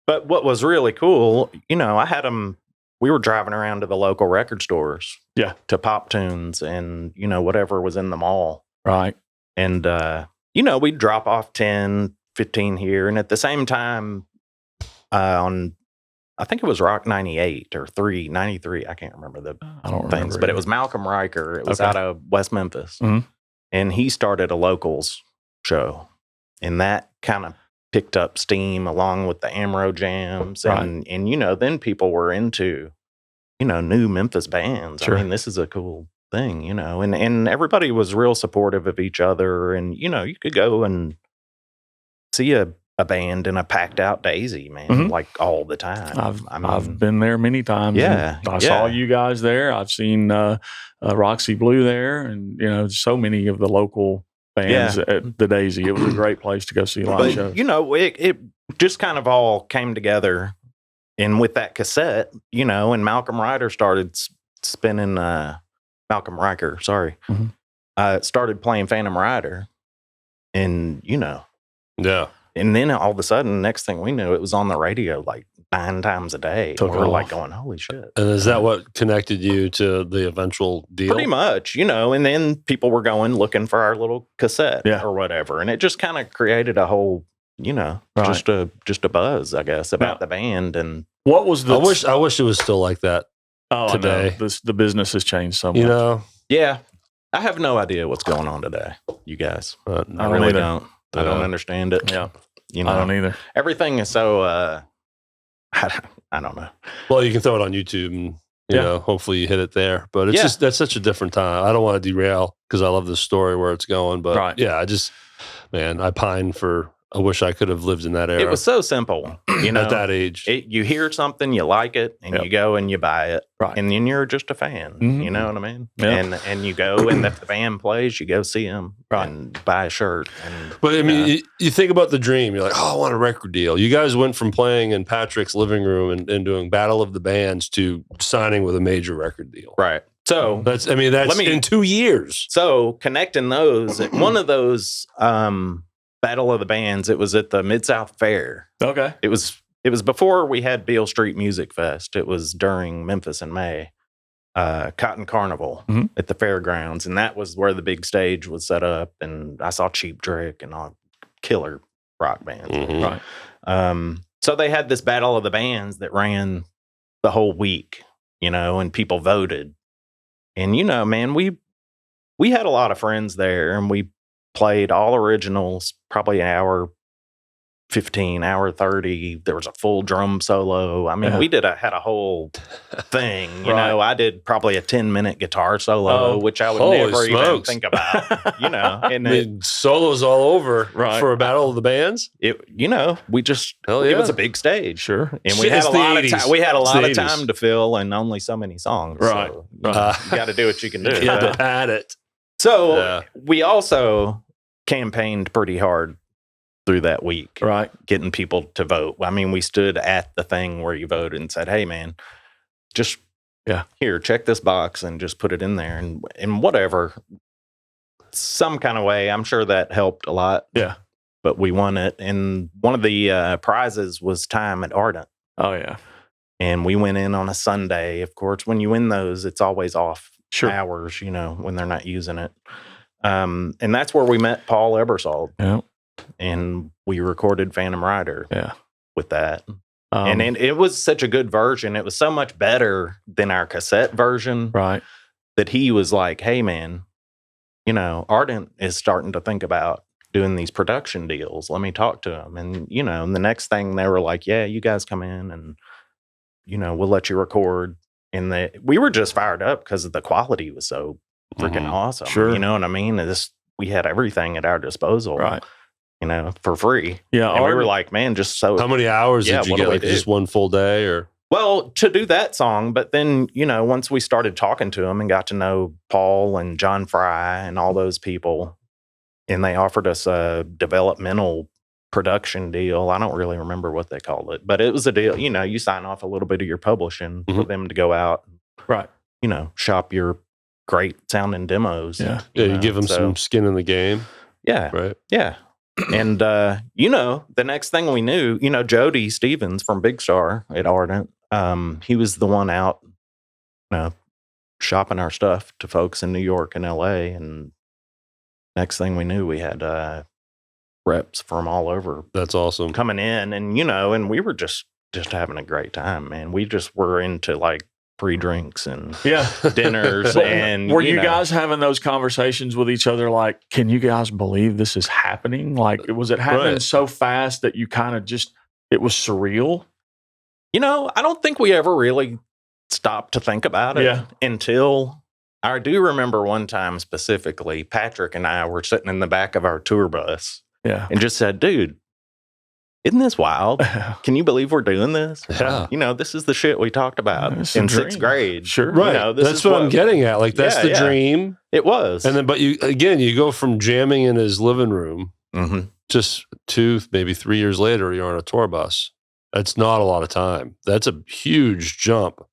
But what was really cool, you know, I had them, we were driving around to the local record stores. Yeah. To Pop Tunes and, you know, whatever was in the mall. right, And, you know, we'd drop off 10, 15 here. And at the same time, I think it was Rock 98 or 93. I can't remember the I don't things, remember but it either. was Malcolm Riker. It was Okay. out of West Memphis. Mhm. And he started a locals show. And that kind of picked up steam along with the Amro jams. And, you know, then people were into, you know, new Memphis bands. Sure. I mean, this is a cool thing, you know, and everybody was real supportive of each other. And, you know, you could go and see a band in a packed out Daisy, man, Mhm. like all the time. I've been there many times. Yeah, and I saw yeah. you guys there. I've seen Roxy Blue there, and you know, so many of the local bands at the Daisy. It was a great place to go see live But, shows. you know, it just kind of all came together. And with that cassette, you know, and Malcolm Riker started spinning, Malcolm Riker, sorry, Mhm. started playing Phantom Rider. And, you know, Yeah. and then all of a sudden, next thing we knew, it was on the radio like 9 times a day. Took And we're off. like going, holy shit. And is that what connected you to the eventual deal? Pretty much, you know, and then people were going looking for our little cassette Yeah. or whatever. And it just kind of created a whole, you know, Right. just a buzz, I guess, about Now- the band. And What was the? I wish it was still like that. I know. today. The business has changed so much. You know, yeah, I have no idea what's going on today, you guys. I I don't really either. don't. I don't Yeah. understand it. Yeah, You know, I don't either. everything is so, I don't know. well, you can throw it on YouTube and you Yeah. know, hopefully you hit it there. But it's Yeah. just that's such a different time. I don't want to derail because I love this story where it's going. But Right. yeah, I pine for. I wish I could have lived in that era. It was so simple, you know. at that age. You hear something, you like it, and Yep. you go and you buy it, Right. and then you're just a fan. Mhm. You know what I mean? Yeah. And you go, and if the band plays, you go see them Right. and buy a shirt. And But I mean, you think about the dream. You're like, oh, I want a record deal. You guys went from playing in Patrick's living room and doing Battle of the Bands to signing with a major record deal. right. So That's Let me- in 2 years. So connecting those, one of those Battle of the Bands, it was at the Mid-South Fair. Okay. It was before we had Beale Street Music Fest. It was during Memphis in May, Cotton Carnival Mhm. at the fairgrounds, and that was where the big stage was set up. And I saw Cheap Trick and all killer rock bands. Mhm. Right. So they had this Battle of the Bands that ran the whole week, you know, and people voted. And you know, man, we had a lot of friends there, and we played all originals, probably an hour 15, hour 30. There was a full drum solo. I mean, Yeah. we had a whole thing. You Right. know, I did probably a 10-minute guitar solo, Oh, which I would holy never even smokes. think about. You know, and I mean, solos all over Right. for a Battle of the Bands. you know, we just Hell it yeah. was a big stage. Sure. And we Shit, had it's a the lot of 80s. time. We had a It's lot the of 80s. time to fill, and only so many songs. Right, So, right. you got to do what you can do. You had to pad it. So we also campaigned pretty hard through that week, Right. getting people to vote. I mean, we stood at the thing where you voted and said, "Hey, man, just here, check this box and just put it in there and whatever, some kind of way." I'm sure that helped a lot. Yeah. But we won it, and one of the prizes was time at Ardent. Oh yeah. And we went in on a Sunday. Of course, when you win those, it's always off hours, when they're not using it. And that's where we met Paul Ebersol. Yeah. And we recorded Phantom Rider with that. And it was such a good version. It was so much better than our cassette version. Right. That he was like, "Hey, man, Ardent is starting to think about doing these production deals. Let me talk to him." And, and the next thing they were like, "Yeah, you guys come in and, we'll let you record." And we were just fired up because the quality was so freaking awesome. Sure. You know what I mean? We had everything at our disposal. Right. For free. Yeah. And we were like, man, just so. How many hours did you get? Like just one full day or? Well, to do that song, but then, once we started talking to him and got to know Paul and John Fry and all those people, and they offered us a developmental production deal. I don't really remember what they called it, but it was a deal. You sign off a little bit of your publishing for them to go out, right? Shop your great sounding demos. Yeah, you give them some skin in the game. Yeah, right. Yeah, and the next thing we knew, Jody Stevens from Big Star at Ardent, he was the one out, shopping our stuff to folks in New York and LA, and next thing we knew, we had reps from all over. That's awesome. Coming in, and and we were just having a great time, man. We just were into like free drinks and dinners. And were you guys having those conversations with each other? Like, can you guys believe this is happening? Like, was it happening so fast that you kind of it was surreal? I don't think we ever really stopped to think about it until. I do remember one time specifically, Patrick and I were sitting in the back of our tour bus and just said, "Dude, isn't this wild? Can you believe we're doing this? Yeah. This is the shit we talked about in 6th grade." Sure. Right. That's what I'm getting at. Like, that's the dream. It was. And then, but you go from jamming in his living room, just 2, maybe 3 years later, you're on a tour bus. That's not a lot of time. That's a huge jump.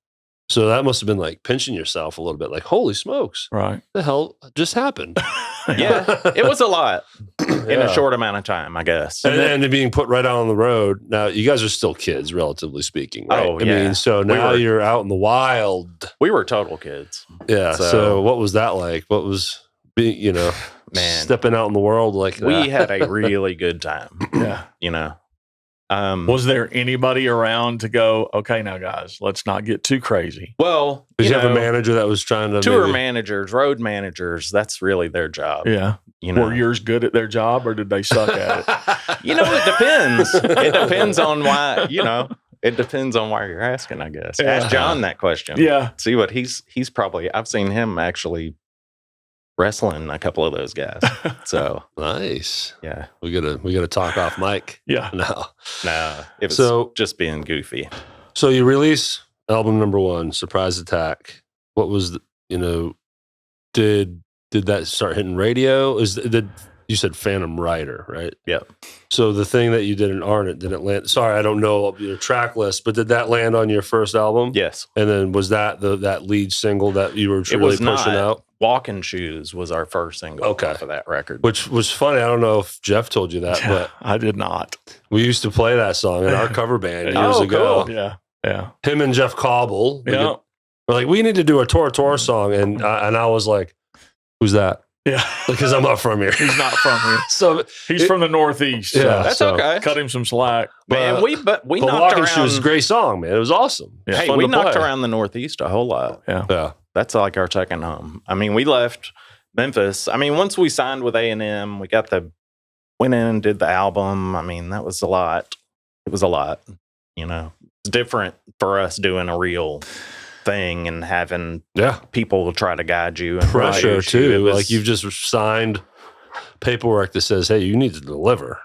So that must have been like pinching yourself a little bit, like, holy smokes. Right. The hell just happened? Yeah. It was a lot in a short amount of time, I guess. And then being put right out on the road. Now, you guys are still kids, relatively speaking, right? Oh, yeah. I mean, so now you're out in the wild. We were total kids. Yeah. So what was that like? What was being, man, stepping out in the world like that? We had a really good time. Yeah. Was there anybody around to go, "Okay, now guys, let's not get too crazy"? Well, did you have a manager that was trying to tour managers, road managers? That's really their job. Yeah. Were yours good at their job, or did they suck at it? It depends. It depends on why. It depends on why you're asking, I guess. Ask John that question. Yeah. See what he's probably. I've seen him actually wrestling a couple of those guys. So nice. Yeah. We gotta talk off mic. Yeah. No. It was just being goofy. So you release album number 1, Surprise Attack. What was did that start hitting radio? You said Phantom Rider, right? Yep. So the thing that you did in Ardent, did it land? Sorry, I don't know your track list, but did that land on your first album? Yes. And then was that that lead single that you were really pushing out? Walking Shoes was our first single off of that record. Which was funny. I don't know if Jeff told you that, but I did not. We used to play that song in our cover band years ago. Cool. Yeah. Yeah. Him and Jeff Cobble. Yeah. We're like, we need to do a Tora Tora song. And I was like, who's that? Yeah. Because I'm not from here. He's not from here. So he's from the Northeast. Yeah. So That's okay. Cut him some slack. Man, we knocked Walking around. Shoes was a great song, man. It was awesome. Yeah. Hey, we knocked around the Northeast a whole lot. Yeah. That's like our second home. I mean, we left Memphis. I mean, once we signed with A&M, we went in and did the album. I mean, that was a lot. It was a lot. It's different for us doing a real thing and having people try to guide you and pressure too. Like you've just signed paperwork that says, "Hey, you need to deliver."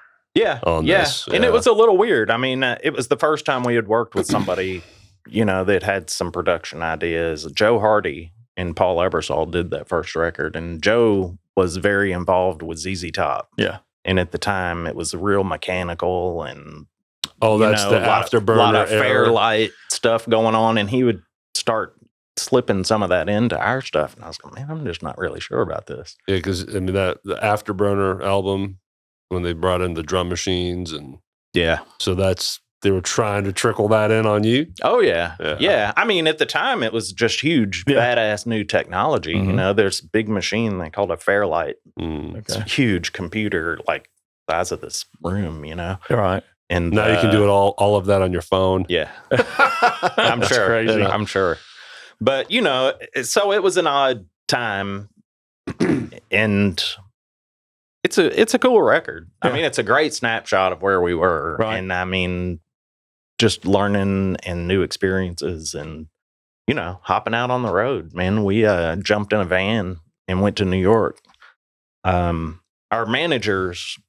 On this. And it was a little weird. I mean, it was the first time we had worked with somebody, that had some production ideas. Joe Hardy and Paul Ebersol did that first record. And Joe was very involved with ZZ Top. Yeah. And at the time, it was real mechanical and that's the afterburner a lot of era. Fairlight stuff going on. And he would start slipping some of that into our stuff. And I was like, man, I'm just not really sure about this. Yeah, because I mean the Afterburner album when they brought in the drum machines and so they were trying to trickle that in on you. Oh yeah. I mean, at the time it was just huge, badass new technology. You know, there's a big machine they called a Fairlight. It's a huge computer, like size of this room. You know, right. And now you can do it all of that on your phone. Yeah, I'm sure. Crazy. I'm sure. But you know, so it was an odd time, and it's a cool record. I mean, it's a great snapshot of where we were, and I mean, just learning and new experiences, and you know, hopping out on the road. Man, we jumped in a van and went to New York. Our managers,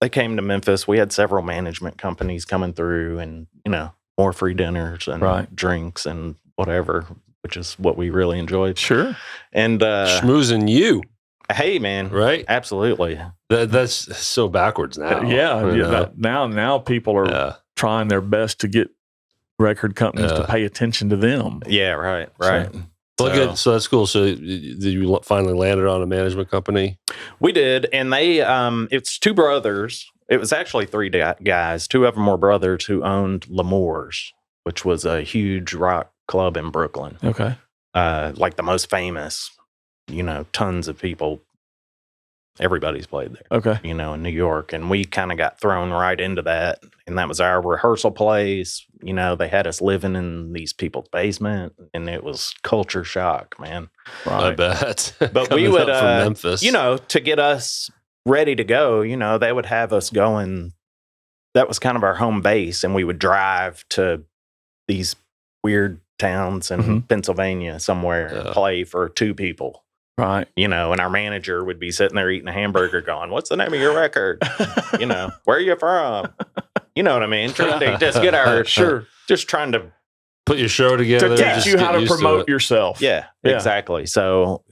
they came to Memphis. We had several management companies coming through, and you know, more free dinners and drinks and whatever, which is what we really enjoyed. Sure. And schmoozing you. Hey man, right? Absolutely. That's so backwards now. Now people are trying their best to get record companies to pay attention to them. Yeah, right. So that's cool. So did you finally landed on a management company? We did, and they it's two brothers. It was actually three guys. Two of them were brothers who owned L'Amour's, which was a huge rock club in Brooklyn. Okay. Like the most famous, you know, tons of people, everybody's played there. Okay. You know, in New York. And we kind of got thrown right into that. And that was our rehearsal place. You know, they had us living in these people's basement, and it was culture shock, man. Right. I bet. But we would, from Memphis, you know, to get us ready to go, you know, they would have us going. That was kind of our home base. And we would drive to these weird towns in Pennsylvania somewhere, play for two people. Right. You know, and our manager would be sitting there eating a hamburger going, what's the name of your record? You know, where are you from? You know what I mean? Trying to just get our, just trying to put your show together. To teach you how to promote yourself. Yeah, exactly. So,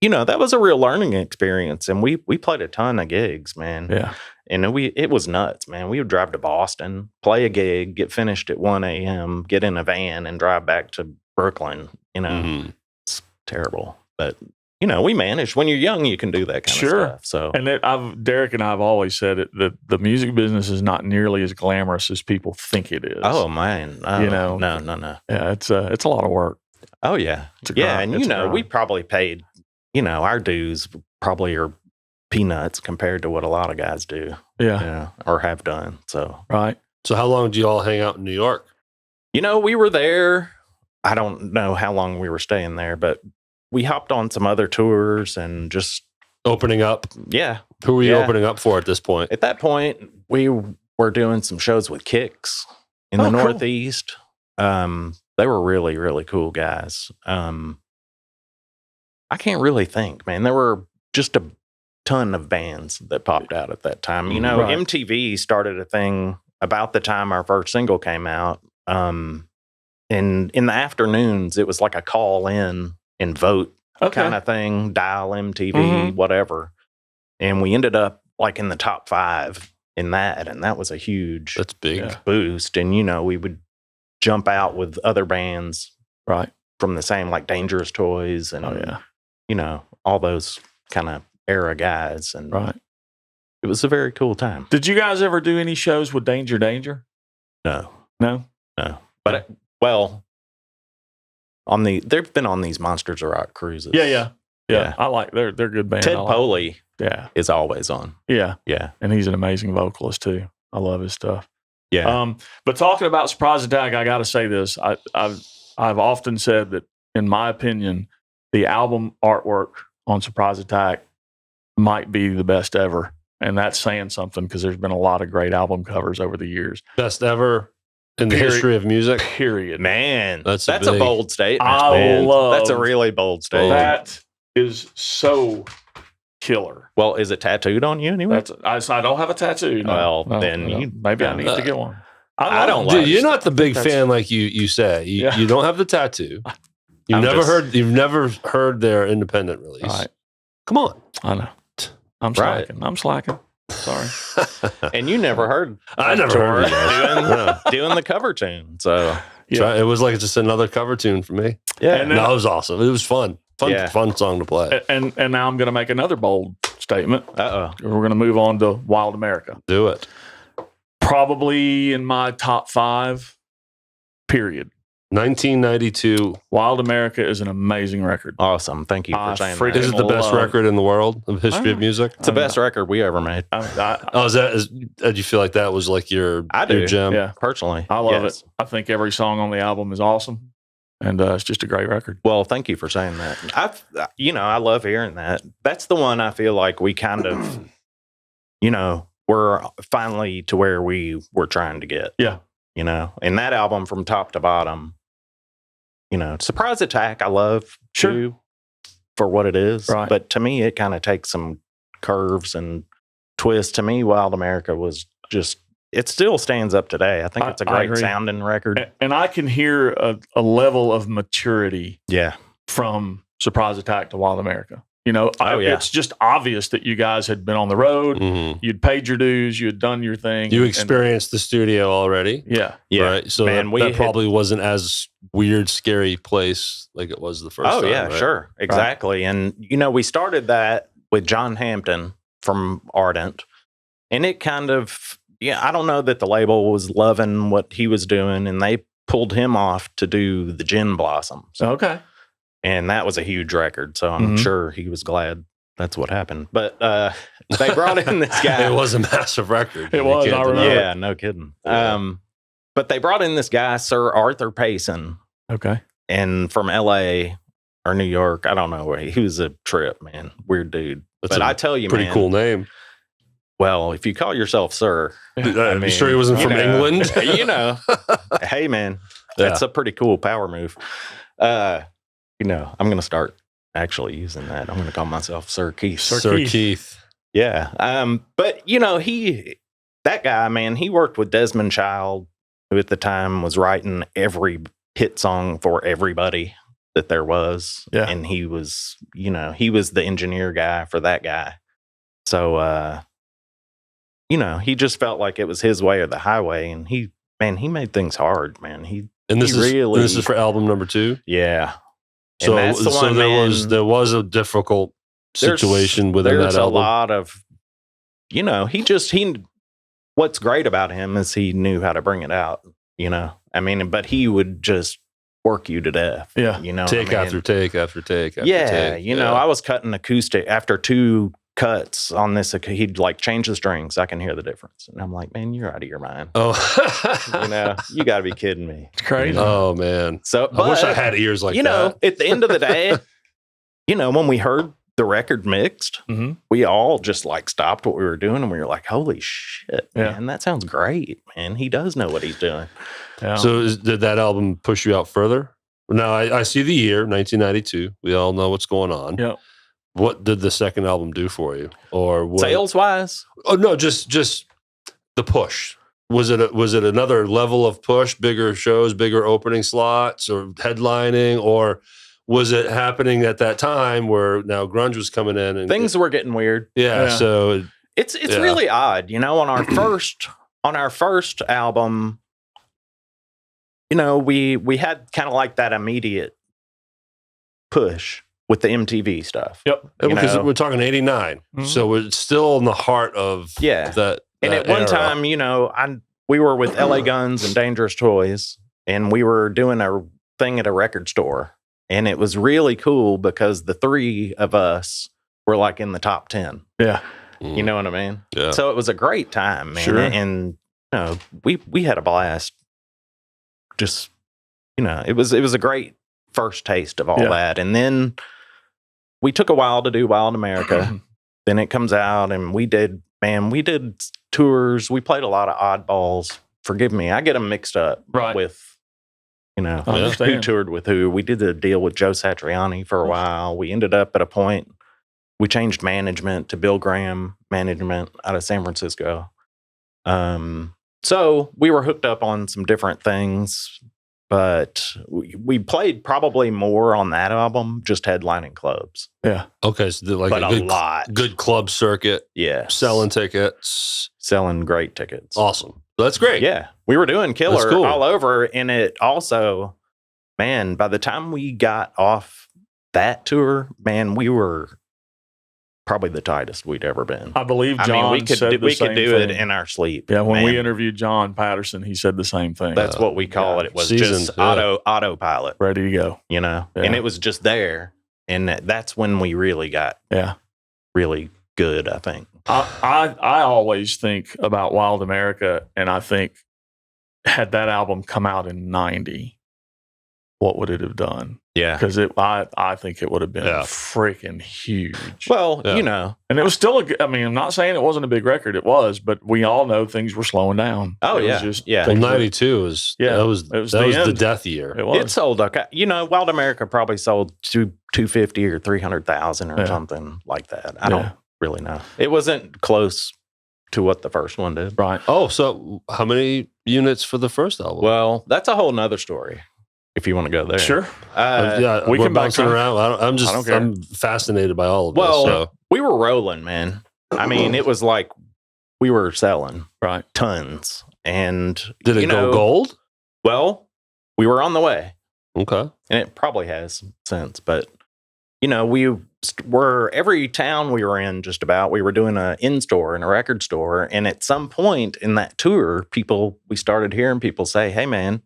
you know, that was a real learning experience. And we played a ton of gigs, man. Yeah. And it was nuts, man. We would drive to Boston, play a gig, get finished at 1 a.m., get in a van and drive back to Brooklyn. You know, it's terrible. But, you know, we managed. When you're young, you can do that kind of stuff. So, and Derek and I have always said it, that the music business is not nearly as glamorous as people think it is. Oh, man. Oh, you know? No. Yeah, it's a lot of work. Oh, yeah. And, you know, we probably paid, you know, our dues probably are peanuts compared to what a lot of guys do. Yeah. You know, or have done. So, right. So how long did you all hang out in New York? You know, we were there. I don't know how long we were staying there, but we hopped on some other tours and just opening up. Yeah. Who were you opening up for at this point? At that point, we were doing some shows with Kicks in the Northeast. They were really, really cool guys. I can't really think, man. There were just a ton of bands that popped out at that time. You know, MTV started a thing about the time our first single came out. And in the afternoons, it was like a call in and vote kind of thing, dial MTV, whatever. And we ended up like in the top 5 in that. And that was a huge boost. And, you know, we would jump out with other bands from the same, like Dangerous Toys and, you know, all those kind of era guys. And it was a very cool time. Did you guys ever do any shows with Danger? No. But they've been on these Monsters of Rock cruises. Yeah. I like they're good band. Ted Poley is always on. Yeah. And he's an amazing vocalist too. I love his stuff. Yeah. But talking about Surprise Attack, I got to say this. I've often said that, in my opinion, the album artwork on Surprise Attack might be the best ever. And that's saying something, because there's been a lot of great album covers over the years. Best ever in the history of music? Period. Man, that's a bold statement. That's a really bold statement. That is so killer. Well, is it tattooed on you anyway? I don't have a tattoo. No. Well, then maybe I need to get one. I don't. Dude, you're not the big fan like you say. You don't have the tattoo. You've never heard their independent release. All right. Come on. I know. I'm Right. slacking. I'm slacking. Sorry. And you never heard. I never heard it. doing the cover tune. So Yeah. It was like just another cover tune for me. yeah, And No, it was awesome. It was fun. Fun song to play. And now I'm going to make another bold statement. uh oh, We're going to move on to Wild America. Do it. Probably in my top 5, period. 1992. Wild America is an amazing record. awesome! Thank you I for saying freaking that. Is it the best love- record in the world of history of music? It's the best record we ever made. Oh, did you feel like that was like your gem? Yeah. Personally, I love yes. it. I think every song on the album is awesome. And it's just a great record. Well, thank you for saying that. I love hearing that. That's the one I feel like we kind of, we're finally to where we were trying to get. Yeah. And that album from top to bottom, Surprise Attack, I love too, for what it is. Right. But to me, it kind of takes some curves and twists. To me, Wild America was just, it still stands up today. I think it's a I great agree. sounding record. And I can hear a level of maturity Yeah. from Surprise Attack to Wild America. Oh, yeah. It's just obvious that you guys had been on the road. Mhm. You'd paid your dues. You had done your thing. You and- experienced the studio already. yeah. Yeah. Right. So Man, that probably wasn't as weird, scary place like it was the first time. Yeah, right? sure. Exactly. And, we started that with John Hampton from Ardent. And it kind of, I don't know that the label was loving what he was doing. And they pulled him off to do the Gin Blossoms. Okay. And that was a huge record. So I'm Mhm. sure he was glad that's what happened. But they brought in this guy. It was a massive record. It was, You can't I deny remember. it. Yeah, no kidding. Yeah. But they brought in this guy, Sir Arthur Payson. Okay. And from LA or New York, I don't know where he was a trip, man. Weird dude. That's but a I tell you, Pretty man, cool name. well, if you call yourself Sir, You sure he wasn't from England? Hey, man, that's a pretty cool power move. I'm going to start actually using that. I'm going to call myself Sir Keith. Sir Keith. Yeah. But that guy, man, he worked with Desmond Child, who at the time was writing every hit song for everybody that there was. Yeah. And he was, he was the engineer guy for that guy. So, he just felt like it was his way or the highway. And he made things hard, man. And this He really- this is for album number 2. Yeah. And So, that's the one, there was a difficult situation within there's that album. a lot of, what's great about him is he knew how to bring it out, but he would just work you to death. Yeah. Take after take after take. After Yeah. take. I was cutting acoustic after 2 cuts on this. He'd like change the strings. I can hear the difference. And I'm like, man, you're out of your mind. Oh, You got to be kidding me. It's crazy. Oh man. So, I wish I had ears like that. at the end of the day, when we heard the record mixed, Mhm. we all just like stopped what we were doing and we were like, holy shit, Yeah. man, that sounds great, man. He does know what he's doing. Yeah. So did that album push you out further? Now I see the year 1992. We all know what's going on. Yep. What did the second album do for you? Or what? Sales wise, Oh no, just the push. Was it another level of push, bigger shows, bigger opening slots, or headlining, or was it happening at that time where now grunge was coming in and things were getting weird. Yeah, Yeah. so It's Yeah. really odd, on our first album, we had kind of like that immediate push with the MTV stuff. Yep. because know? we're talking 89, Mhm. so it's still in the heart of Yeah. that. And that at one era. time, we were with LA Guns and Dangerous Toys, and we were doing a thing at a record store. And it was really cool because the 3 of us were like in the top 10. Yeah. Mm, You know what I mean? yeah. So it was a great time, man. Sure. And we had a blast. Just, it was a great first taste of all Yeah. that. And then we took a while to do Wild America. Then it comes out and we did tours. We played a lot of oddballs. Forgive me. I get them mixed up Right. with, I who understand. toured with who. We did a deal with Joe Satriani for a while. We ended up at a point, we changed management to Bill Graham management out of San Francisco. So we were hooked up on some different things. but we played probably more on that album, just headlining clubs. Yeah. Okay, so like But a a good, lot. good club circuit, Yeah. selling tickets. Selling great tickets. Awesome. That's great. Yeah. We were doing killer That's cool. all over. And it also, man, by the time we got off that tour, man, we were probably the tightest we'd ever been. I believe John I mean, we could said do, the we could same do it thing. in our sleep. Yeah, when we man. interviewed John Patterson, he said the same thing. That's what we call it. It was seasoned, just yeah. autopilot, Ready to go. you know? Yeah. And it was just there. And that's when we really got Yeah. really good, I think. I always think about Wild America, and I think had that album come out in '90, what would it have done? Yeah. Because I think it would have been Yeah. freaking huge. Well, Yeah. you know. And it was still I mean, I'm not saying it wasn't a big record. It was, but we all know things were slowing down. Oh, It was yeah. just Yeah. Well, things were- 92 was, Yeah, that was, it was that the was the end. death year. It was. It sold, okay. You know, Wild America probably sold 250 or 300,000 or Yeah. something like that. I Yeah. don't really know. It wasn't close to what the first one did. Right. Oh, so how many units for the first album? Well, that's a whole nother story if you want to go there. Sure. yeah, we we're can bouncing backtrack. around. I don't care. I'm fascinated by all of Well, this. So. we were rolling, man. I mean, it was like we were selling Right. tons. And Did it you go know, gold? Well, we were on the way. Okay. And it probably has since, but you know, we were every town we were in, just about, we were doing an in-store and a record store. And at some point in that tour, we started hearing people say, "Hey man,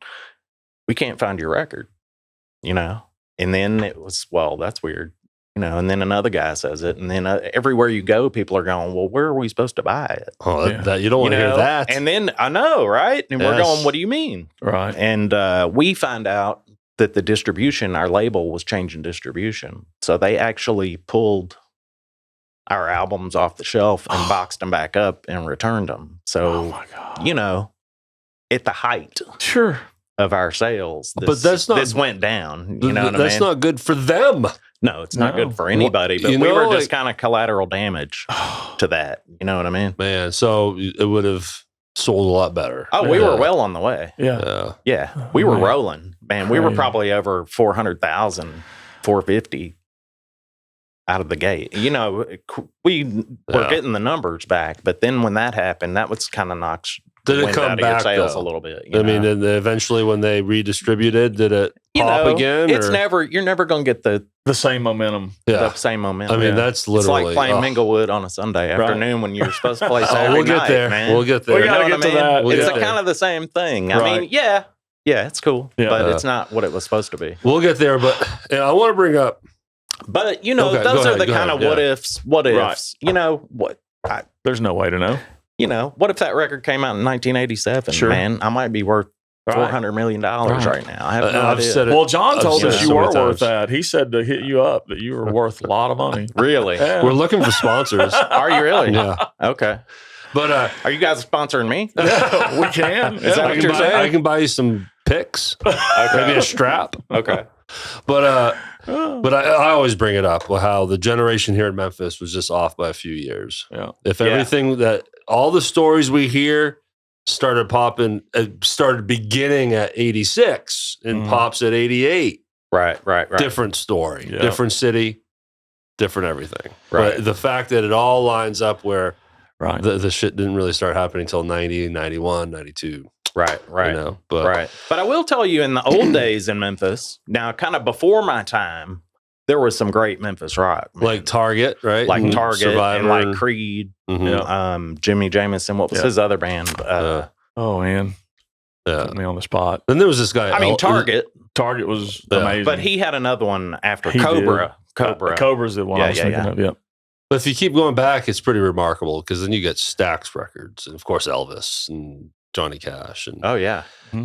we can't find your record," you know? And then it was, well, that's weird, you know? And then another guy says it. And then everywhere you go, people are going, "Well, where are we supposed to buy it?" Oh, Yeah. that you don't want to hear that. And then I know, right? And we're Yes. going, "What do you mean?" Right. And we find out that the distribution, our label was changing distribution. So they actually pulled our albums off the shelf and boxed them back up and returned them. So, Oh my God. you know, at the height Sure. of our sales, But that's not- this went down. You know what I That's mean? not good for them. No, it's not No. good for anybody. But You we know, were just like- kind of collateral damage to that. You know what I mean? Man, so it would have sold a lot better. Oh, we Yeah. were well on the way. Yeah. Yeah. Yeah, we were Right. rolling. Man, we were Crazy. probably over 400,000, 450 out of the gate. You know, we were Yeah. getting the numbers back, but then when that happened, that was kind of knocks Did it wind come out of your back, sails though? a little bit. I mean, and then eventually when they redistributed, did it you pop know, again? it's or- you're never going to get the The same momentum. Yeah. same momentum. I mean, Yeah. that's it's literally. like playing oh. Minglewood on a Sunday afternoon when you're supposed to play Oh, Saturday we'll get night, there. man. We'll get there. We You know gotta what get I to mean? that. We'll It's get there. kind of the same thing. I Right. mean, yeah, it's cool, Yeah. but it's not what it was supposed to be. We'll get there, but I want to bring up. But you know, Okay, those go are the ahead, kind of yeah. what ifs. What ifs? Right. You know what? There's no way to know. You know, what if that record came out in 1987? Sure. Man, I might be worth $400 million right now. I have no I've idea. said it. Well, John told I've us said you so were many worth times. that. He said to hit you up that you were worth a lot of money. Really? Yeah. We're looking for sponsors. Are you really? Yeah, Okay. but Are you guys sponsoring me? we can. Is that Yeah, what we you're can saying? I can buy you some picks, maybe a strap. Okay. But I always bring it up how the generation here in Memphis was just off by a few years. Yeah. If Yeah. everything that all the stories we hear started popping, started beginning at 86 and Mhm. pops at 88, Right. different story, Yeah. different city, different everything. Right. But the fact that it all lines up where Right. the shit didn't really start happening until 90, 91, 92. Right. You know, but Right. But I will tell you, in the old days in Memphis, now kind of before my time, there was some great Memphis rock. man. like Target, right? like And Target Survivor and like Creed, Mhm. Jimmy Jameson. What was Yeah. his other band? Oh man, Yeah. put me on the spot. Then there was this guy. I mean, Target, Target was Yeah. amazing, but he had another one after He Cobra. did. Cobra. Cobra's the one I Yeah, was yeah, thinking yeah. of. Yeah. But if you keep going back, it's pretty remarkable because then you get Stax records and of course Elvis and Johnny Cash and Oh yeah.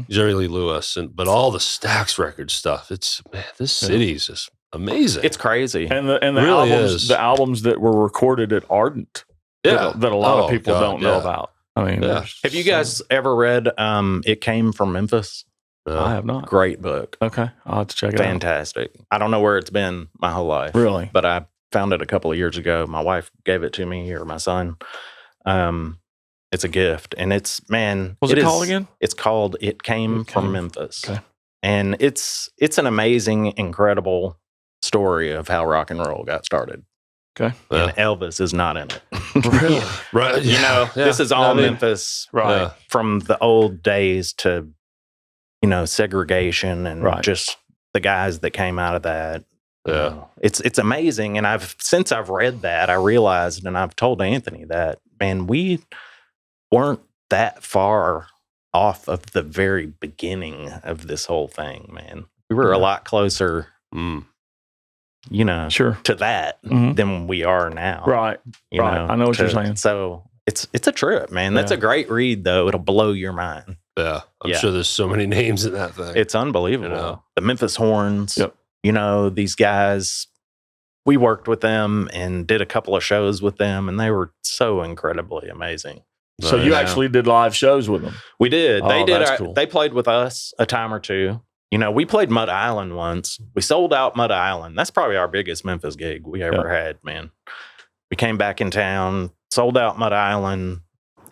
Jerry Lee Lewis but all the Stax record stuff. It's man, this city's just amazing. It's crazy. And the Really albums, is. the albums that were recorded at Ardent, yeah. that a lot Oh, of people God, don't know yeah. about. I mean, Yeah. there's Have you guys ever read It Came from Memphis? I have not. Great book. Okay, I'll have to check it out. Fantastic. I don't know where it's been my whole life. Really? But I found it a couple of years ago. My wife gave it to me, or my son. It's a gift. And it's, man. What's it is- called again? It's called It Came It from Came- Memphis. Okay. And it's an amazing, incredible story of how rock and roll got started. Okay. And Elvis is not in it. Really? Right. You know, this is all Memphis, Right. from the old days to, you know, segregation and just the guys that came out of that. Yeah. It's amazing. And since I've read that, I realized, and I've told Anthony that, man, we weren't that far off of the very beginning of this whole thing, man. We were a lot closer, you know, to that than we are now. Right. You know, I know what you're saying. So it's a trip, man. That's a great read, though. It'll blow your mind. Yeah. I'm sure there's so many names in that thing. It's unbelievable. You know? The Memphis Horns, Yep. you know, these guys, we worked with them and did a couple of shows with them, and they were so incredibly amazing. So you actually did live shows with them? We did. They did. That's cool. They played with us a time or two. You know, we played Mud Island once. We sold out Mud Island. That's probably our biggest Memphis gig we ever had, man. We came back in town, sold out Mud Island,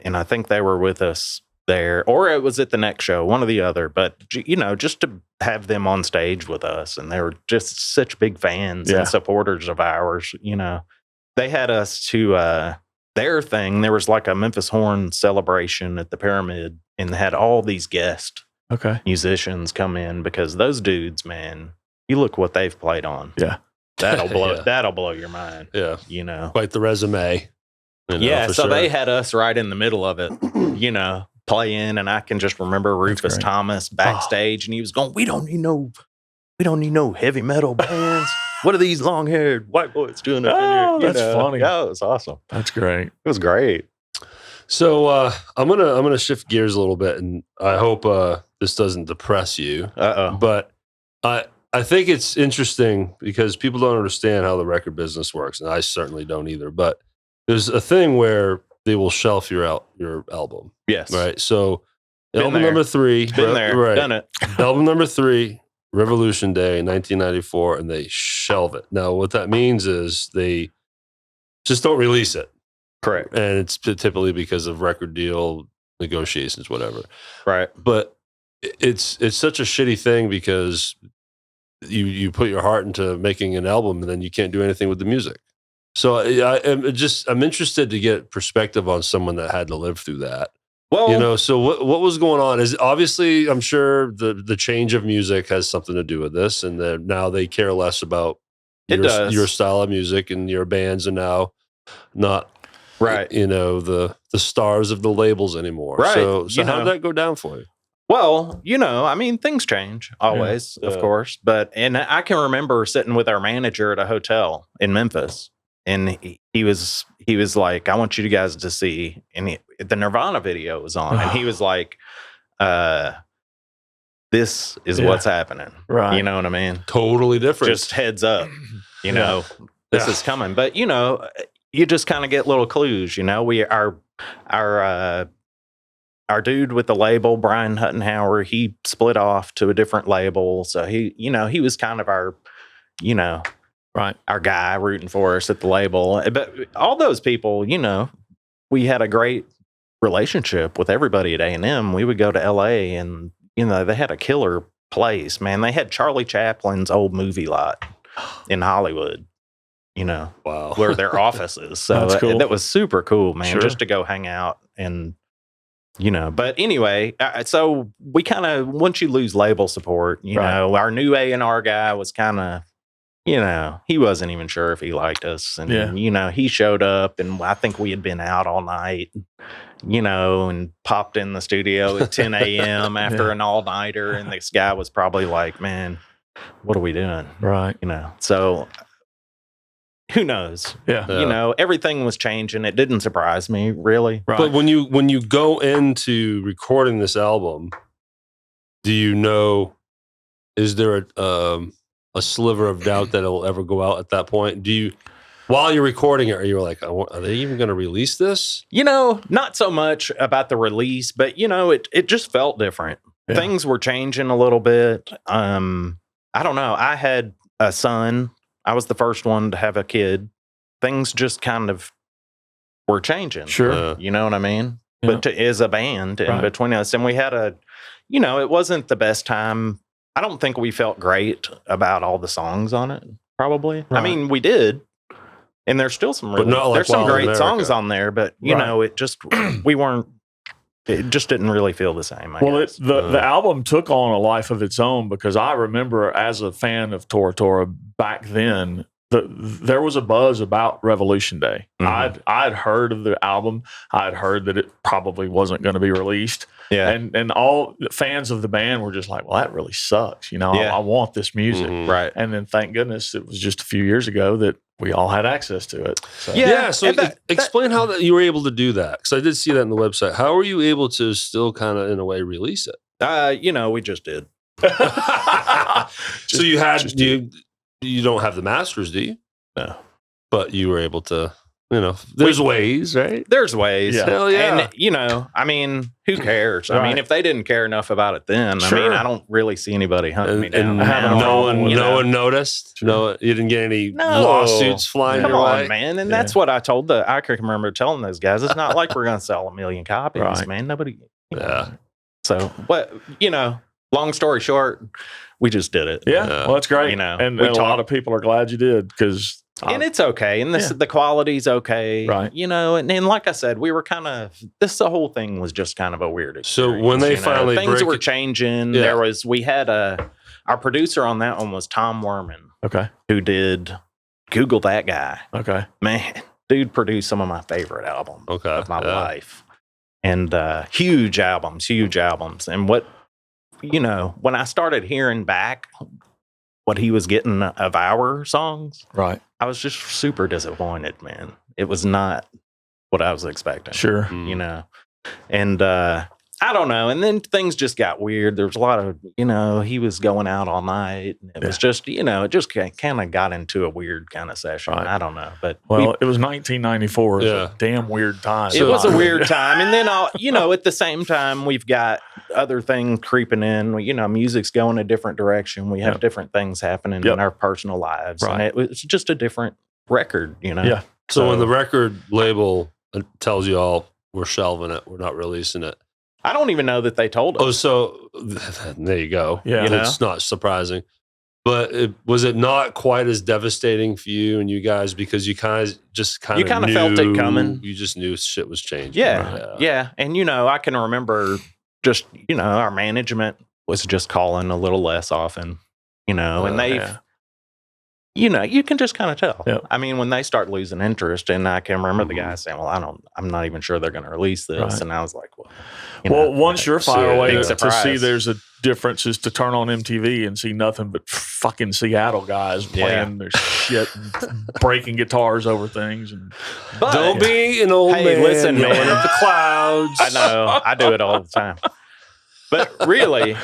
and I think they were with us there. Or it was at the next show, one or the other. But, you know, just to have them on stage with us, and they were just such big fans and supporters of ours, you know. They had us to their thing. There was like a Memphis Horn celebration at the Pyramid, and they had all these guest musicians come in, because those dudes, man, you look what they've played on. Yeah. That'll blow your mind. Yeah. You know. Quite the resume. You know, so they had us right in the middle of it, you know, playing, and I can just remember Rufus Thomas backstage, and he was going, we don't need no heavy metal bands. What are these long-haired white boys doing up in here? That's funny. Yeah, it was awesome. That's great. It was great. So I'm gonna shift gears a little bit, and I hope this doesn't depress you. But I think it's interesting because people don't understand how the record business works, and I certainly don't either. But there's a thing where they will shelf your album. Yes. Right. So album there. number 3, Been there, right? done it. Album number 3, Revolution Day, 1994, and they shelve it. Now, what that means is they just don't release it. Correct. And it's typically because of record deal negotiations, whatever. Right. But it's such a shitty thing because you put your heart into making an album, and then you can't do anything with the music. So I'm interested to get perspective on someone that had to live through that. Well, you know, so what was going on is obviously, I'm sure the change of music has something to do with this, and that now they care less about your style of music, and your bands are now not you know, the stars of the labels anymore. Right. So how did that go down for you? Well, you know, I mean, things change always, of course. And I can remember sitting with our manager at a hotel in Memphis, and he was like, I want you guys to see, and the Nirvana video was on, and he was like, this is what's happening. Right. You know what I mean? Totally different. Just heads up, you know, this is coming. But, you know, you just kind of get little clues, you know. Our dude with the label, Brian Huttenhauer, he split off to a different label. So he was kind of our, you know, our guy rooting for us at the label. But all those people, you know, we had a great relationship with everybody at A&M. We would go to LA, and, you know, they had a killer place, man. They had Charlie Chaplin's old movie lot in Hollywood, you know, where their office is. So cool. That was super cool, man, just to go hang out and, you know. But anyway, so we kind of, once you lose label support, you know, our new A&R guy was kind of, you know, he wasn't even sure if he liked us. And, you know, he showed up, and I think we had been out all night, you know, and popped in the studio at 10 a.m. after an all-nighter. And this guy was probably like, man, what are we doing? Right. You know, so who knows? You know, everything was changing. It didn't surprise me, really. Right. But when you go into recording this album, do you know, is there a sliver of doubt that it'll ever go out at that point? Do you, while you're recording it, are you like, are they even going to release this? You know, not so much about the release, but, you know, it just felt different. Yeah. Things were changing a little bit. I don't know. I had a son. I was the first one to have a kid. Things just kind of were changing. Sure. You know what I mean? Yeah. But as a band in between us, and we had you know, it wasn't the best time I don't think we felt great about all the songs on it. Probably. Right. I mean, we did, and there's still some But not like there's some Wild great America. songs on there, but you Right. know, it just we weren't. It just didn't really feel the same. I Well, guess. the album took on a life of its own because I remember as a fan of Tora Tora back then, there was a buzz about Revolution Day. Mhm. I'd heard of the album. I'd heard that it probably wasn't going to be released. Yeah. And all the fans of the band were just like, well, that really sucks. You know, Yeah. I want this music. Mhm. Right. And then thank goodness it was just a few years ago that we all had access to it. So. Yeah. So and that- explain how you were able to do that, because I did see that in the website. How were you able to still kind of, in a way, release it? You know, we just did. So you don't have the masters, do you? No. But you were able to, there's ways, right? There's ways. Yeah. Hell yeah. And, I mean, who cares? I Right. mean, if they didn't care enough about it then, I Sure. mean, I don't really see anybody hunting me And, down. and now. no one noticed. No, you didn't get any No. lawsuits flying Come your way. on, man. And Yeah. that's what I can remember telling those guys. It's not like we're going to sell 1 million copies, Right. man. Nobody. Yeah. So, but, long story short, we just did it. Yeah, Yeah. well, that's great. You know, and we a lot of people are glad you did because And it's okay. And the quality's okay. Right. And like I said, we were the whole thing was just kind of a weird So experience. when they finally things break were it- changing. Yeah. We had our producer on that one was Tom Werman, okay, who did Google that guy. okay, Man, dude produced some of my favorite albums Okay. of my Yeah. life. And huge albums. And when I started hearing back what he was getting of our songs, right, I was just super disappointed, man. It was not what I was expecting. sure, Mm. And I don't know. And then things just got weird. There was a lot of, he was going out all night. And it was just, it just kind of got into a weird kind of session. Right. I don't know. But Well, it was 1994. It was Yeah. a damn weird time. it was a weird time. And then, at the same time, we've got other things creeping in. Music's going a different direction. We have Yep. different things happening Yep. in our personal lives. Right. And it was just a different record, Yeah. So when the record label tells you all, we're shelving it, we're not releasing it. I don't even know that they told us. Oh, so there you go. Yeah. It's not surprising. But was it not quite as devastating for you and you guys because you kind of You kinda felt it coming. You just knew shit was changing. Yeah. And, I can remember just, our management was just calling a little less often, and they've, you can just kind of tell. Yep. I mean, when they start losing interest, and I can remember the guy saying, well, I'm not even sure they're going to release this. Right. And I was like, well, one surefire way big to see surprise. there's a difference is to turn on MTV and see nothing but fucking Seattle guys playing their shit and breaking guitars over things. And But- Don't be an old Hey, man listen, yelling man. at the clouds. I know. I do it all the time. But really,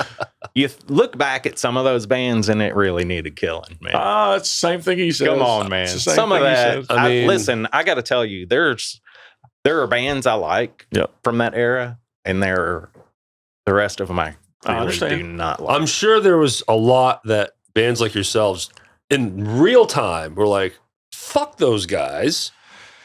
you look back at some of those bands and it really needed killing, man. it's the same thing he says. Come on, man. It's the same Some of thing he that. says. I mean- Listen, I got to tell you, there are bands I like Yep. from that era, and the rest of them I I really understand. do not like. I'm sure there was a lot that bands like yourselves in real time were like, fuck those guys.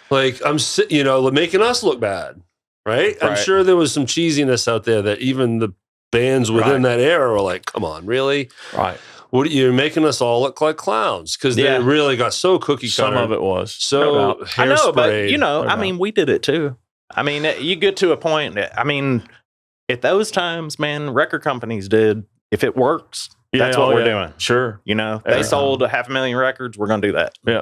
Like, making us look bad. Right? I'm Right. sure there was some cheesiness out there that even the bands within that era were like, come on, really? Right. You're making us all look like clowns because Yeah. they really got so cookie cutter. Some of it was. So No doubt. I know, but hairsprayed. No I doubt. mean, we did it too. I mean, you get to a point. I mean, at those times, man, record companies did. If it works, that's what we're doing. Sure. They Every sold 500,000 records. We're going to do that. Yeah.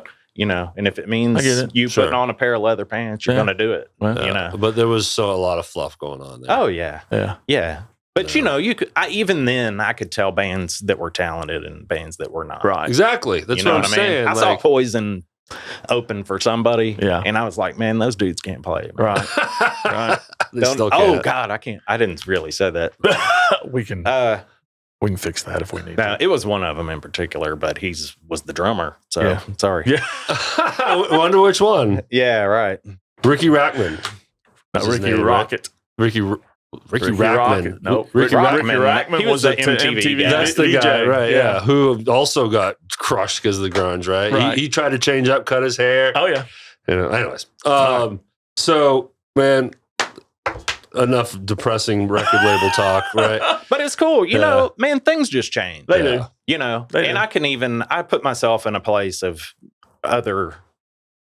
And if it I means get it. you Sure. putting on a pair of leather pants, you're Yeah. going to do it. Well, Yeah. But there was a lot of fluff going on there. Oh yeah, yeah. yeah. But you could. Even then, I could tell bands that were talented and bands that were not. Right. Exactly. That's You know what I'm saying. I saw Like, Poison open for somebody. Yeah. And I was like, man, those dudes can't play. Man. Right. Right. they Don't- still oh can't. God, I can't. I didn't really say that. we can fix that if we need No, to. it was one of them in particular, but was the drummer. So Yeah. sorry. Yeah. I wonder which one. Yeah, right. Ricky Rackman. Not What's his Ricky name, right? Rocket. Ricky Ricky Rackman. Rocket. No, Ricky Rackman. Rackman He was was the a MTV guy. That's the VJ. guy, right? Yeah. Who also got crushed because of the grunge, right? Right. He tried to change up, cut his hair. Oh yeah. Anyways, so man, enough depressing record label talk, right? But it's cool. You know, man, things just change. They do. You know, They and do. I put myself in a place of other,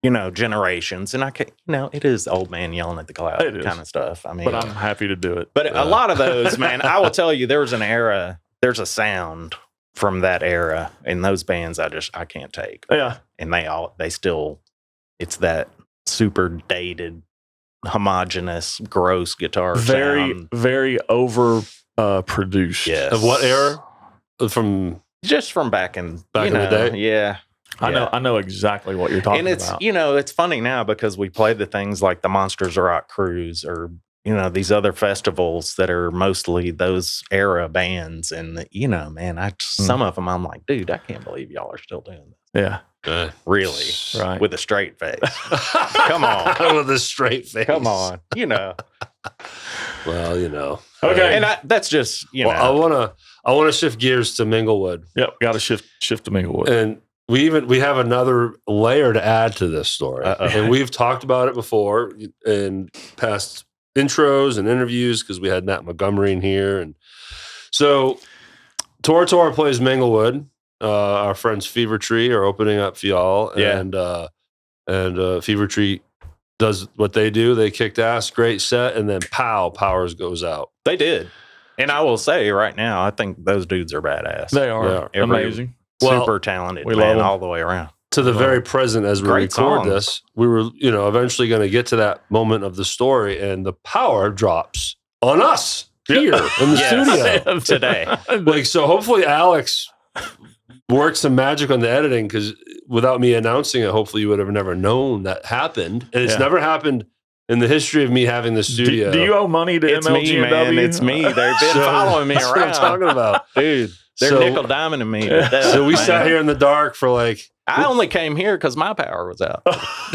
you know, generations. And I can, you know, it is old man yelling at the cloud kind of stuff. I mean, but I'm happy to do it. But a lot of those, man, I will tell you, there's a sound from that era and those bands I can't take. Yeah. And they still, it's that super dated, homogenous, gross guitar sound. Very over produced. Yes. Of what era? Just from back in the day? Yeah. I know exactly what you're talking and it's about. you know, it's funny now because we play the things like the Monsters of Rock Cruise or you know these other festivals that are mostly those era bands, and you know, man, some of them I'm like, dude, I can't believe y'all are still doing this. Yeah, really, right, with a straight face. Come on, with a straight face. Come on, you know. Well, you know. Okay, and that's just you know. I wanna shift gears to Minglewood. Yep, got to shift to Minglewood, and we have another layer to add to this story, and we've talked about it before in past intros and interviews because we had Matt Montgomery in here, and so Tora Tora plays Minglewood. Our friends Fever Tree are opening up for y'all, and Fever Tree does what they do. They kicked ass, great set, and then Powers goes out. They did, and I will say right now, I think those dudes are badass. They are amazing. Super talented, man, all the way around. To the very present, as we record this, we were, you know, eventually going to get to that moment of the story, and the power drops on us here in the studio today. Like, so hopefully Alex worked some magic on the editing because without me announcing it, hopefully you would have never known that happened, and it's never happened in the history of me having the studio. Do you owe money to it's MLGW? Me, man. It's me. They've been following me around. That's what I'm talking about, dude. They're nickel diamonding me. So we sat here in the dark for like. I only came here because my power was out.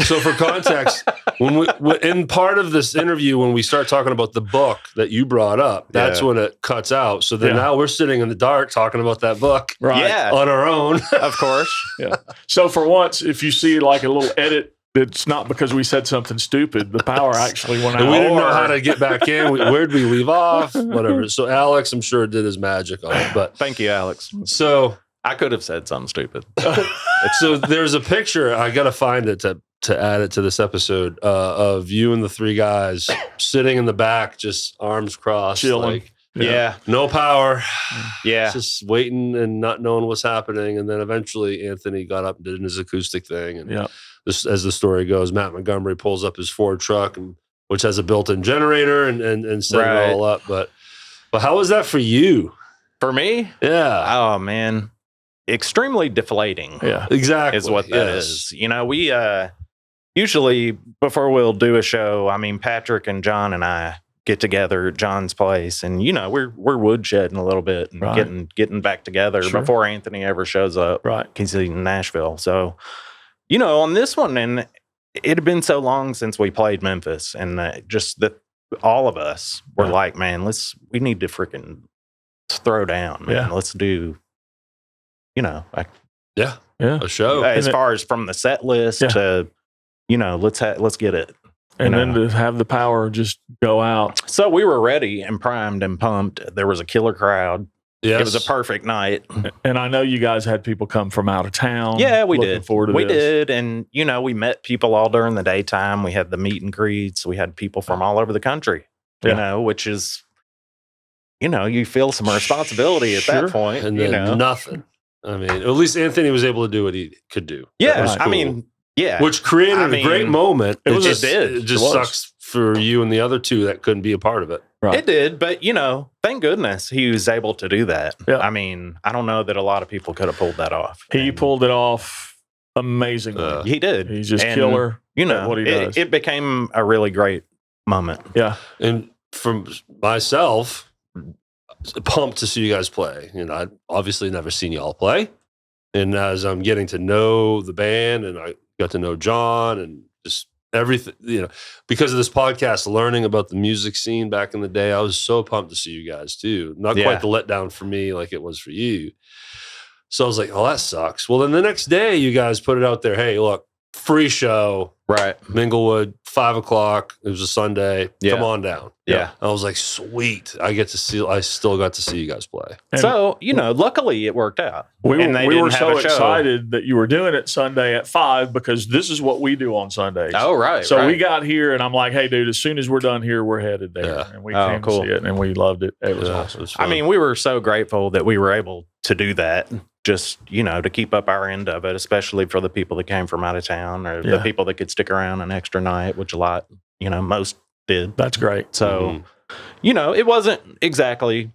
So for context, when in part of this interview, when we start talking about the book that you brought up, that's when it cuts out. So then now we're sitting in the dark talking about that book on our own. Of course. Yeah. So for once, if you see like a little edit, it's not because we said something stupid. The power actually went out. And we didn't know how to get back in. Where'd we leave off? Whatever. So Alex, I'm sure, did his magic on it. But thank you, Alex. So I could have said something stupid. So there's a picture. I got to find it to add it to this episode of you and the three guys sitting in the back, just arms crossed, chilling. Like, no power. Yeah. Just waiting and not knowing what's happening. And then eventually Anthony got up and did his acoustic thing. And this, as the story goes, Matt Montgomery pulls up his Ford truck, which has a built-in generator and set it all up. But how was that for you? For me? Yeah. Oh, man. Extremely deflating. Yeah, exactly. Is what that is. You know, we usually before we'll do a show, I mean, Patrick and John and I get together at John's place, and you know, we're woodshedding a little bit and getting back together before Anthony ever shows up. Right, he's in Nashville. So, you know, on this one, and it had been so long since we played Memphis, and just that all of us were like, man, we need to freaking throw down, man. Yeah. Let's do. You know, a show. As far as from the set list to, you know, let's get it, and then to have the power just go out. So we were ready and primed and pumped. There was a killer crowd. Yes. It was a perfect night. And I know you guys had people come from out of town. Yeah, we did. We did, and you know, we met people all during the daytime. We had the meet and greets. We had people from all over the country. You know, which is, you know, you feel some responsibility at that point. And then nothing. I mean, at least Anthony was able to do what he could do. Yeah, cool. I mean, which created a great moment. It did. It just sucks for you and the other two that couldn't be a part of it. Right. It did, but you know, thank goodness he was able to do that. Yeah. I mean, I don't know that a lot of people could have pulled that off. He pulled it off amazingly. He did. He's just killer. You know, what he does. It became a really great moment. Yeah, and from myself. Pumped to see you guys play. You know, I'd obviously never seen y'all play. And as I'm getting to know the band and I got to know John and just everything, you know, because of this podcast, learning about the music scene back in the day, I was so pumped to see you guys too. Not quite the letdown for me like it was for you. So I was like, oh, that sucks. Well, then the next day you guys put it out there. Hey, look, free show. Right. Minglewood, 5 o'clock. It was a Sunday. Yeah. Come on down. Yeah. I was like, sweet. I still got to see you guys play. And So, luckily it worked out. we And they were didn't have so a show. excited that you were doing it Sunday at 5 because this is what we do on Sundays. Oh, right. So right. we got here and I'm like, hey, dude, as soon as we're done here, we're headed there. Yeah. And we Oh, came cool. to see it and we loved it. It was Yeah, awesome. it was I fun. mean, we were so grateful that we were able to do that. Just, to keep up our end of it, especially for the people that came from out of town or the Yeah. people that could stick around an extra night, which a lot, most did. That's great. So, it wasn't exactly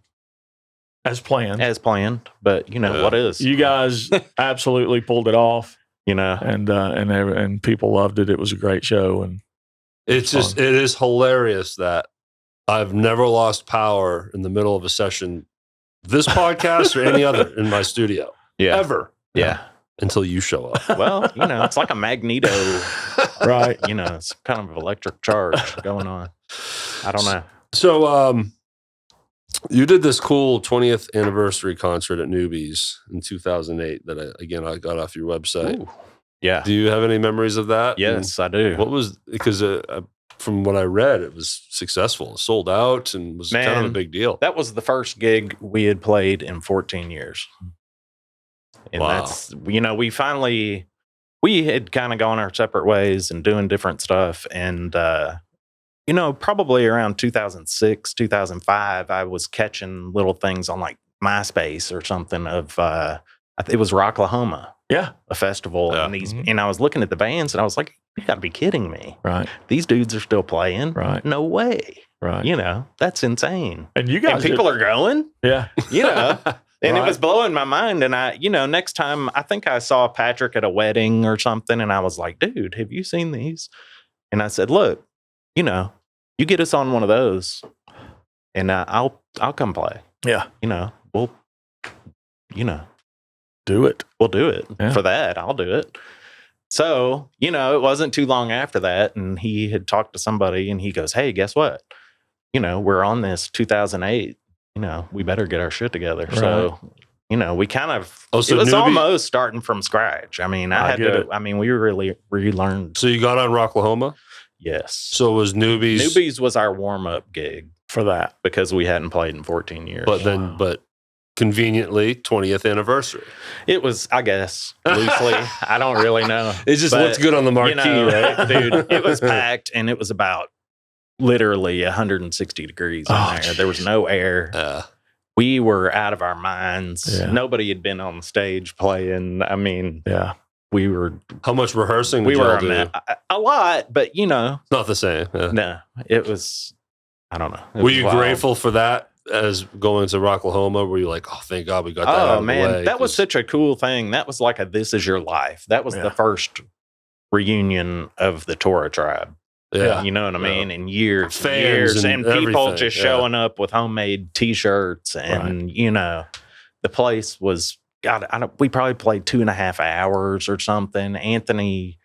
As planned. as planned, but what is? You guys absolutely pulled it off and people loved it. It was a great show. And it is hilarious that I've never lost power in the middle of a session, this podcast or any other in my studio. Yeah. Ever. Yeah. Until you show up. Well, it's like a magneto, right. it's kind of electric charge going on. I don't know. So, you did this cool 20th anniversary concert at Newbies in 2008 that I got off your website. Ooh. Yeah. Do you have any memories of that? Yes, I do. What was, because from what I read, it was successul, sold out, and was kind of a Man. big deal. That was the first gig we had played in 14 years. And Wow. that's, we had kind of gone our separate ways and doing different stuff. And, probably around 2006, 2005, I was catching little things on like MySpace or something of, it was Rocklahoma, Yeah. a festival. Yeah. And I was looking at the bands and I was like, you gotta be kidding me. Right. These dudes are still playing. Right. No way. Right. That's insane. And you And guys people are going. Yeah. And it Right. was blowing my mind. And next time I think I saw Patrick at a wedding or something, and I was like, dude, have you seen these? And I said, look, you get us on one of those, and I'll come play. Yeah. We'll Do it. we'll do it Yeah. for that. I'll do it. So, it wasn't too long after that, and he had talked to somebody, and he goes, hey, guess what? We're on this 2008. We better get our shit together. So, we kind of, Oh, so it was Newbie- almost starting from scratch. I mean, I get it. we really relearned. So you got on Rocklahoma? Yes. So it was Newbies. Newbies was our warm up gig For that. because we hadn't played in 14 years. But conveniently, 20th anniversary. It was, I guess, loosely. I don't really know. It just But, looks good on the marquee, right? Dude, it was packed and it was about literally 160 degrees in Oh, there. There was no air. We were out of our minds. Yeah. Nobody had been on the stage playing. I mean, Yeah. we were How much rehearsing did we were y'all do? a lot, but It's not the same. Yeah. no, it was, I don't know. It Were was you wild. grateful for that as going to Rocklahoma? Were you like, oh, thank God we got that out Oh of the man, way? that was 'Cause- such a cool thing. That was like a "This Is Your Life." That was Yeah. the first reunion of the Tora tribe. yeah. You know what I mean? In years, Fans years, and and people everything, just yeah. showing up with homemade T-shirts, and the place was. God, we probably played 2.5 hours or something. Anthony,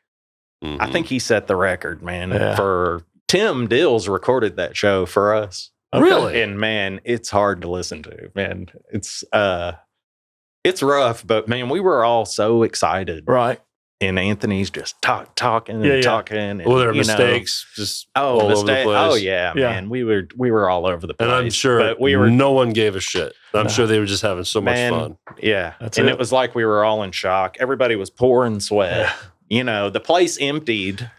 Mhm. I think he set the record, man. Yeah. For Tim Dills recorded that show for us. Okay. Really? And man, it's hard to listen to, man. It's rough, but man, we were all so excited. Right. And Anthony's just talking and Yeah. talking. And, Were there you know, mistakes? Just Oh, all over the mistake. place? Oh yeah, Yeah. man. We were all over the place. And I'm sure but we were no one gave a shit. I'm No. sure they were just having so Man, much fun. yeah. That's and it. it was like we were all in shock. Everybody was pouring sweat. The place emptied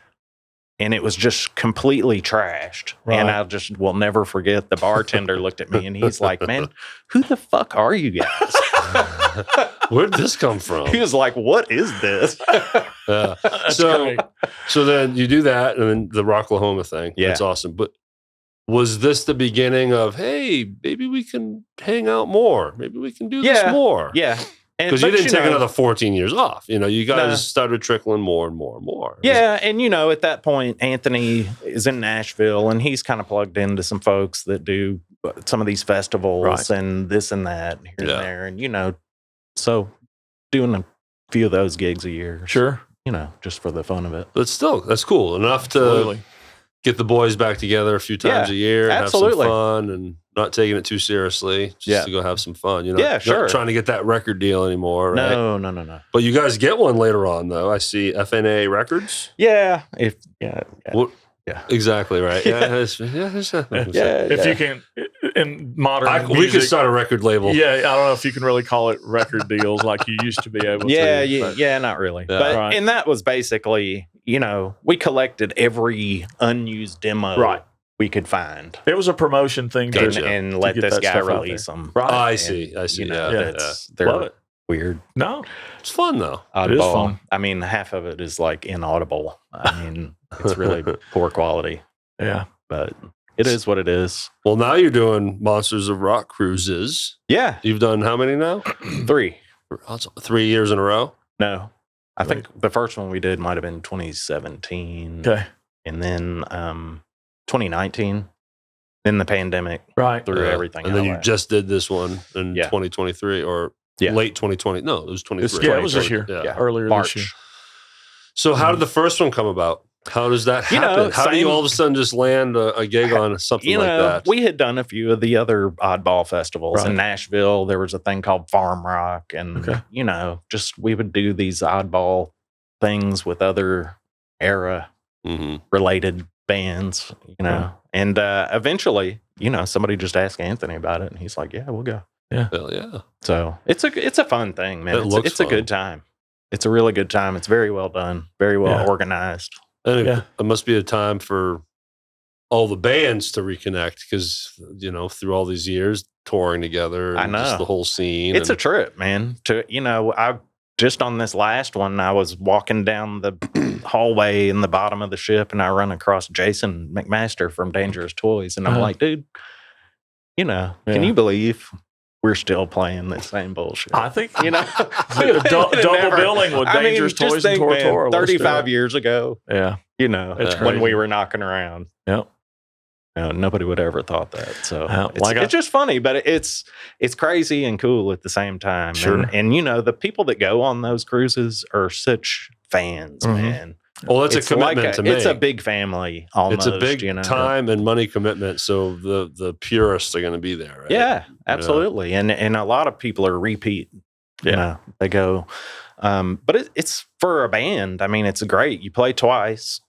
and it was just completely trashed. Right. And I just will never forget the bartender looked at me and he's like, "Man, who the fuck are you guys?" Where'd this come from? He was like, "What is this?" Yeah. That's So, great. so then you do that, and then the Rocklahoma thing. Yeah. That's awesome. But was this the beginning of, hey, maybe we can hang out more? Maybe we can do Yeah. this more? Yeah. Because you but, didn't take know, another 14 years off. You guys No. started trickling more and more and more. Yeah, and at that point, Anthony is in Nashville, and he's kind of plugged into some folks that do some of these festivals Right. and this and that here Yeah. and there, and so doing a few of those gigs a year, Sure. just for the fun of it. But still, that's cool. Enough to Absolutely. get the boys back together a few times Yeah, a year and absolutely. have some fun. And not taking it too seriously, just to go have some fun. You're not, Yeah, sure. not trying to get that record deal anymore, right? No. But you guys get one later on, though. I see FNA Records. Yeah. What? Yeah. Exactly right. Yeah. If you can, in modern we music, could start a record label. Yeah, I don't know if you can really call it record deals like you used to be able to. Yeah, not really. Yeah. But Right. and that was basically, we collected every unused demo we could find. It was a promotion thing and let get this that guy stuff out release there. them. Right. I see. Yeah. They're Love it. weird. No, It's fun, though. Oddball. It is fun. I mean, half of it is like inaudible. I mean, it's really poor quality, yeah. but it is what it is. Well, now you're doing Monsters of Rock cruises. Yeah. You've done how many now? 3. 3 years in a row? No. I think the first one we did might have been 2017. Okay. And then 2019. Then the pandemic Right. threw everything And then out. you just did this one in 2023 or late 2020. No, it was 23. Yeah, it was this year. Yeah. Earlier March. this year. So how did the first one come about? How does that happen? How do you all of a sudden just land a gig on something like that? We had done a few of the other oddball festivals in Nashville. There was a thing called Farm Rock, and just we would do these oddball things with other era related bands, And eventually, somebody just asked Anthony about it, and he's like, "Yeah, we'll go." Yeah, hell yeah. So it's a fun thing, man. It's a good time. It's a really good time. It's very well done, very well organized. And it must be a time for all the bands to reconnect because, through all these years touring together, I know. Just the whole scene. It's a trip, man. I just on this last one, I was walking down the hallway in the bottom of the ship and I run across Jason McMaster from Dangerous Toys. And I'm like, dude, can you believe we're still playing the same bullshit? I think, double billing with Dangerous Toys and Tora Tora. 35 years ago. Yeah. It's when we were knocking around. Yep. Nobody would ever thought that. So Like it's just funny, but it's crazy and cool at the same time. Sure. And the people that go on those cruises are such fans, man. Well, it's a commitment to make. It's a big family almost. It's a big time and money commitment. So the purists are going to be there, right? Yeah, absolutely. And a lot of people are repeat. They go. But it's for a band. I mean, it's great. You play twice.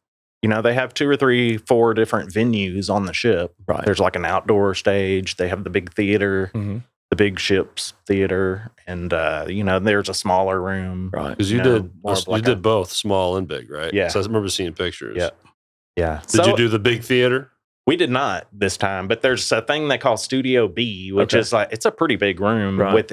They have 2 or 3, 4 different venues on the ship. Right. There's like an outdoor stage. They have the big theater, the big ship's theater, and there's a smaller room. Right. Because you did both small and big, right? Yeah. So I remember seeing pictures. Yeah. Yeah. Did you do the big theater? We did not this time, but there's a thing they call Studio B, which is like it's a pretty big room with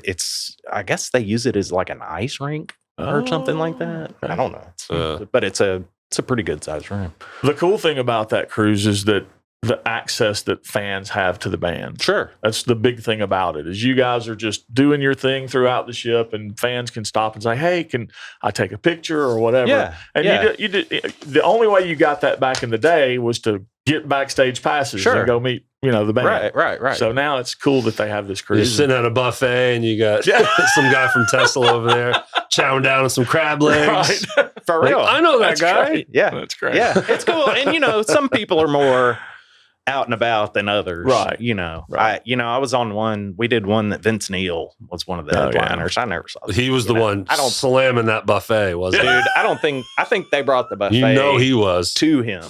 I guess they use it as like an ice rink or something like that. I don't know. But it's a pretty good sized room. The cool thing about that cruise is that the access that fans have to the band. Sure. That's the big thing about it is you guys are just doing your thing throughout the ship and fans can stop and say, hey, can I take a picture or whatever? Yeah. And you did, the only way you got that back in the day was to get backstage passes and go meet, the band. Right. So now it's cool that they have this cruise. You're sitting at a buffet and you got some guy from Tesla over there chowing down on some crab legs. Right. For real. I know that guy. Great. Yeah. That's great. Yeah. It's cool. And, some people are more out and about than others. Right. I was on one, we did one that Vince Neil was one of the headliners. I never saw that. He was the one slamming that pancake, wasn't he? Dude, I think they brought the buffet he was to him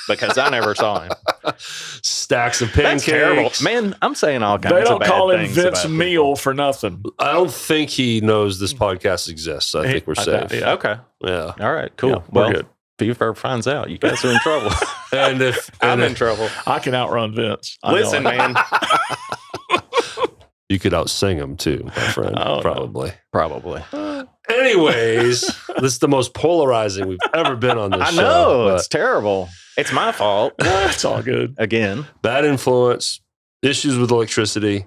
because I never saw him. Stacks of pancakes. That's terrible. Man, I'm saying all kinds of bad things. They don't call him Vince Meal for nothing. I don't think he knows this podcast exists. I think we're safe. Okay. Yeah. All right, cool. Yeah, we're good. If he ever finds out, you guys are in trouble. And if I'm in trouble. I can outrun Vince. Listen, man. You could outsing him too, my friend. Oh, probably. no. Probably. Anyways, this is the most polarizing we've ever been on this show. I know. It's terrible. It's my fault. It's all good. Again. Bad influence, issues with electricity.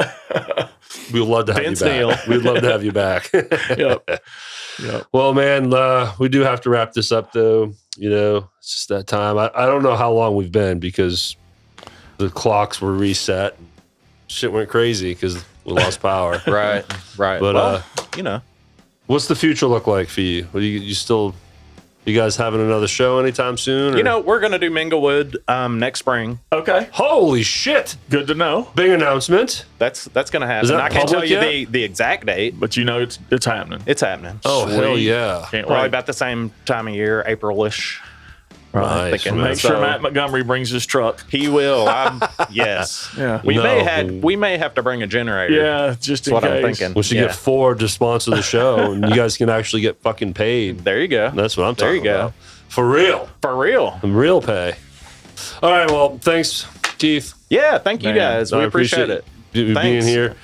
We'd love to have Vince you back. Neil. We'd love to have you back. Yep. Well, man, we do have to wrap this up, though. It's just that time. I don't know how long we've been because the clocks were reset. Shit went crazy because we lost power. Right. But, well, what's the future look like for you? You still You guys having another show anytime soon? You know, we're going to do Minglewood next spring. Okay. Holy shit. Good to know. Big announcement. That's going to happen. Is that I can't tell public you yet? the exact date. But you know it's happening. It's happening. Oh, hell Sweet. yeah. Can't Probably wait. about the same time of year, April-ish. Nice, thinking man. Make sure So- Matt Montgomery brings his truck. He will. Yes. Yeah. We No. may have to bring a generator. Yeah, just That's in what case. I'm thinking. We should Yeah. get Ford to sponsor the show, and you guys can actually get fucking paid. There you go. That's what I'm There talking you go. about. For real. For real. Real pay. All right, well, thanks, Keith. Yeah, thank you Man, guys. We I appreciate it. you being Thanks. here.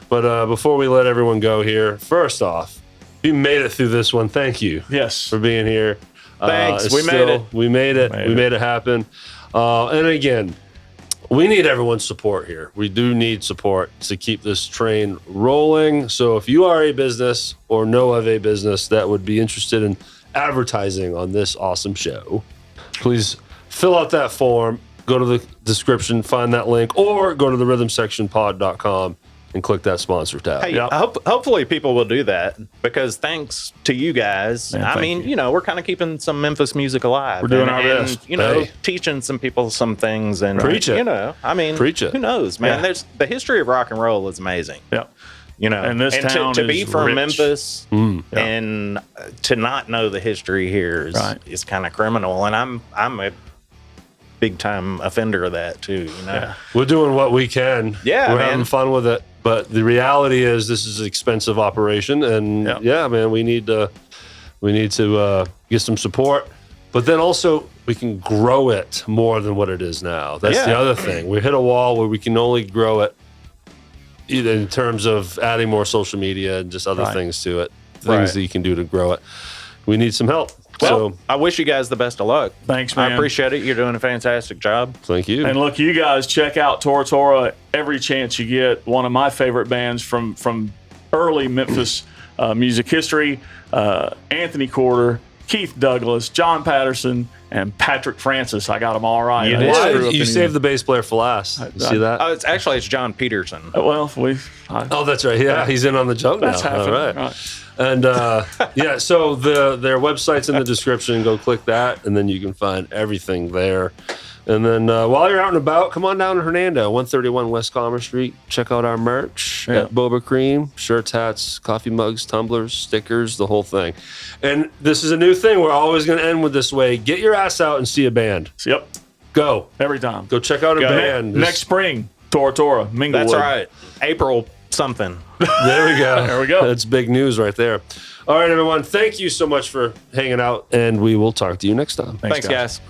But before we let everyone go here, first off, you made it through this one. Thank you Yes. for being here. Thanks. It's We made it. We made it. Made We it. made it happen. And again, we need everyone's support here. We do need support to keep this train rolling. So if you are a business or know of a business that would be interested in advertising on this awesome show, please fill out that form, go to the description, find that link, or go to the rhythmsectionpod.com and click that sponsor tab. Hey, Yep. hopefully people will do that because thanks to you guys. Yeah, I thank mean, you. we're kind of keeping some Memphis music alive. We're doing our and, best. Hey. teaching some people some things and Preach it. I mean, Preach it. who knows, man? Yeah. There's the history of rock and roll is amazing. Yeah. And this town to be is from rich. Memphis Hmm. and to not know the history here Right. is kind of criminal, and I'm a big time offender of that too. Yeah. We're doing what we can. Yeah, We're man. having fun with it. But the reality is this is an expensive operation. And Yeah. man, we need to get some support. But then also we can grow it more than what it is now. That's the Yeah. other thing. We hit a wall where we can only grow it either in terms of adding more social media and just other Right. things to it. Things Right. that you can do to grow it. We need some help. Well, So I wish you guys the best of luck. Thanks, man. I appreciate it. You're doing a fantastic job. thank you. And look, you guys check out Tora Tora every chance you get. One of my favorite bands from early Memphis music history. Anthony Corder, Keith Douglas, John Patterson, and Patrick Francis. I got them all right. You I did. just Why threw did up you in saved the bass player for last? You see that? Oh, it's John Peterson. Well, Oh, that's right. Yeah, he's in on the jump that's now. happening. All right. Right. And yeah, so their website's in the description. Go click that, and then you can find everything there. And then while you're out and about, come on down to Hernando, 131 West Commerce Street. Check out our merch Yeah. at Boba Cream. Shirts, hats, coffee mugs, tumblers, stickers, the whole thing. And this is a new thing. We're always going to end with this way. Get your ass out and see a band. Yep. Go. Every time. Go check out a band. Next spring, Tora Tora, Minglewood. That's right. April something. There we go. There we go. That's big news right there. All right, everyone. Thank you so much for hanging out, and we will talk to you next time. Thanks guys.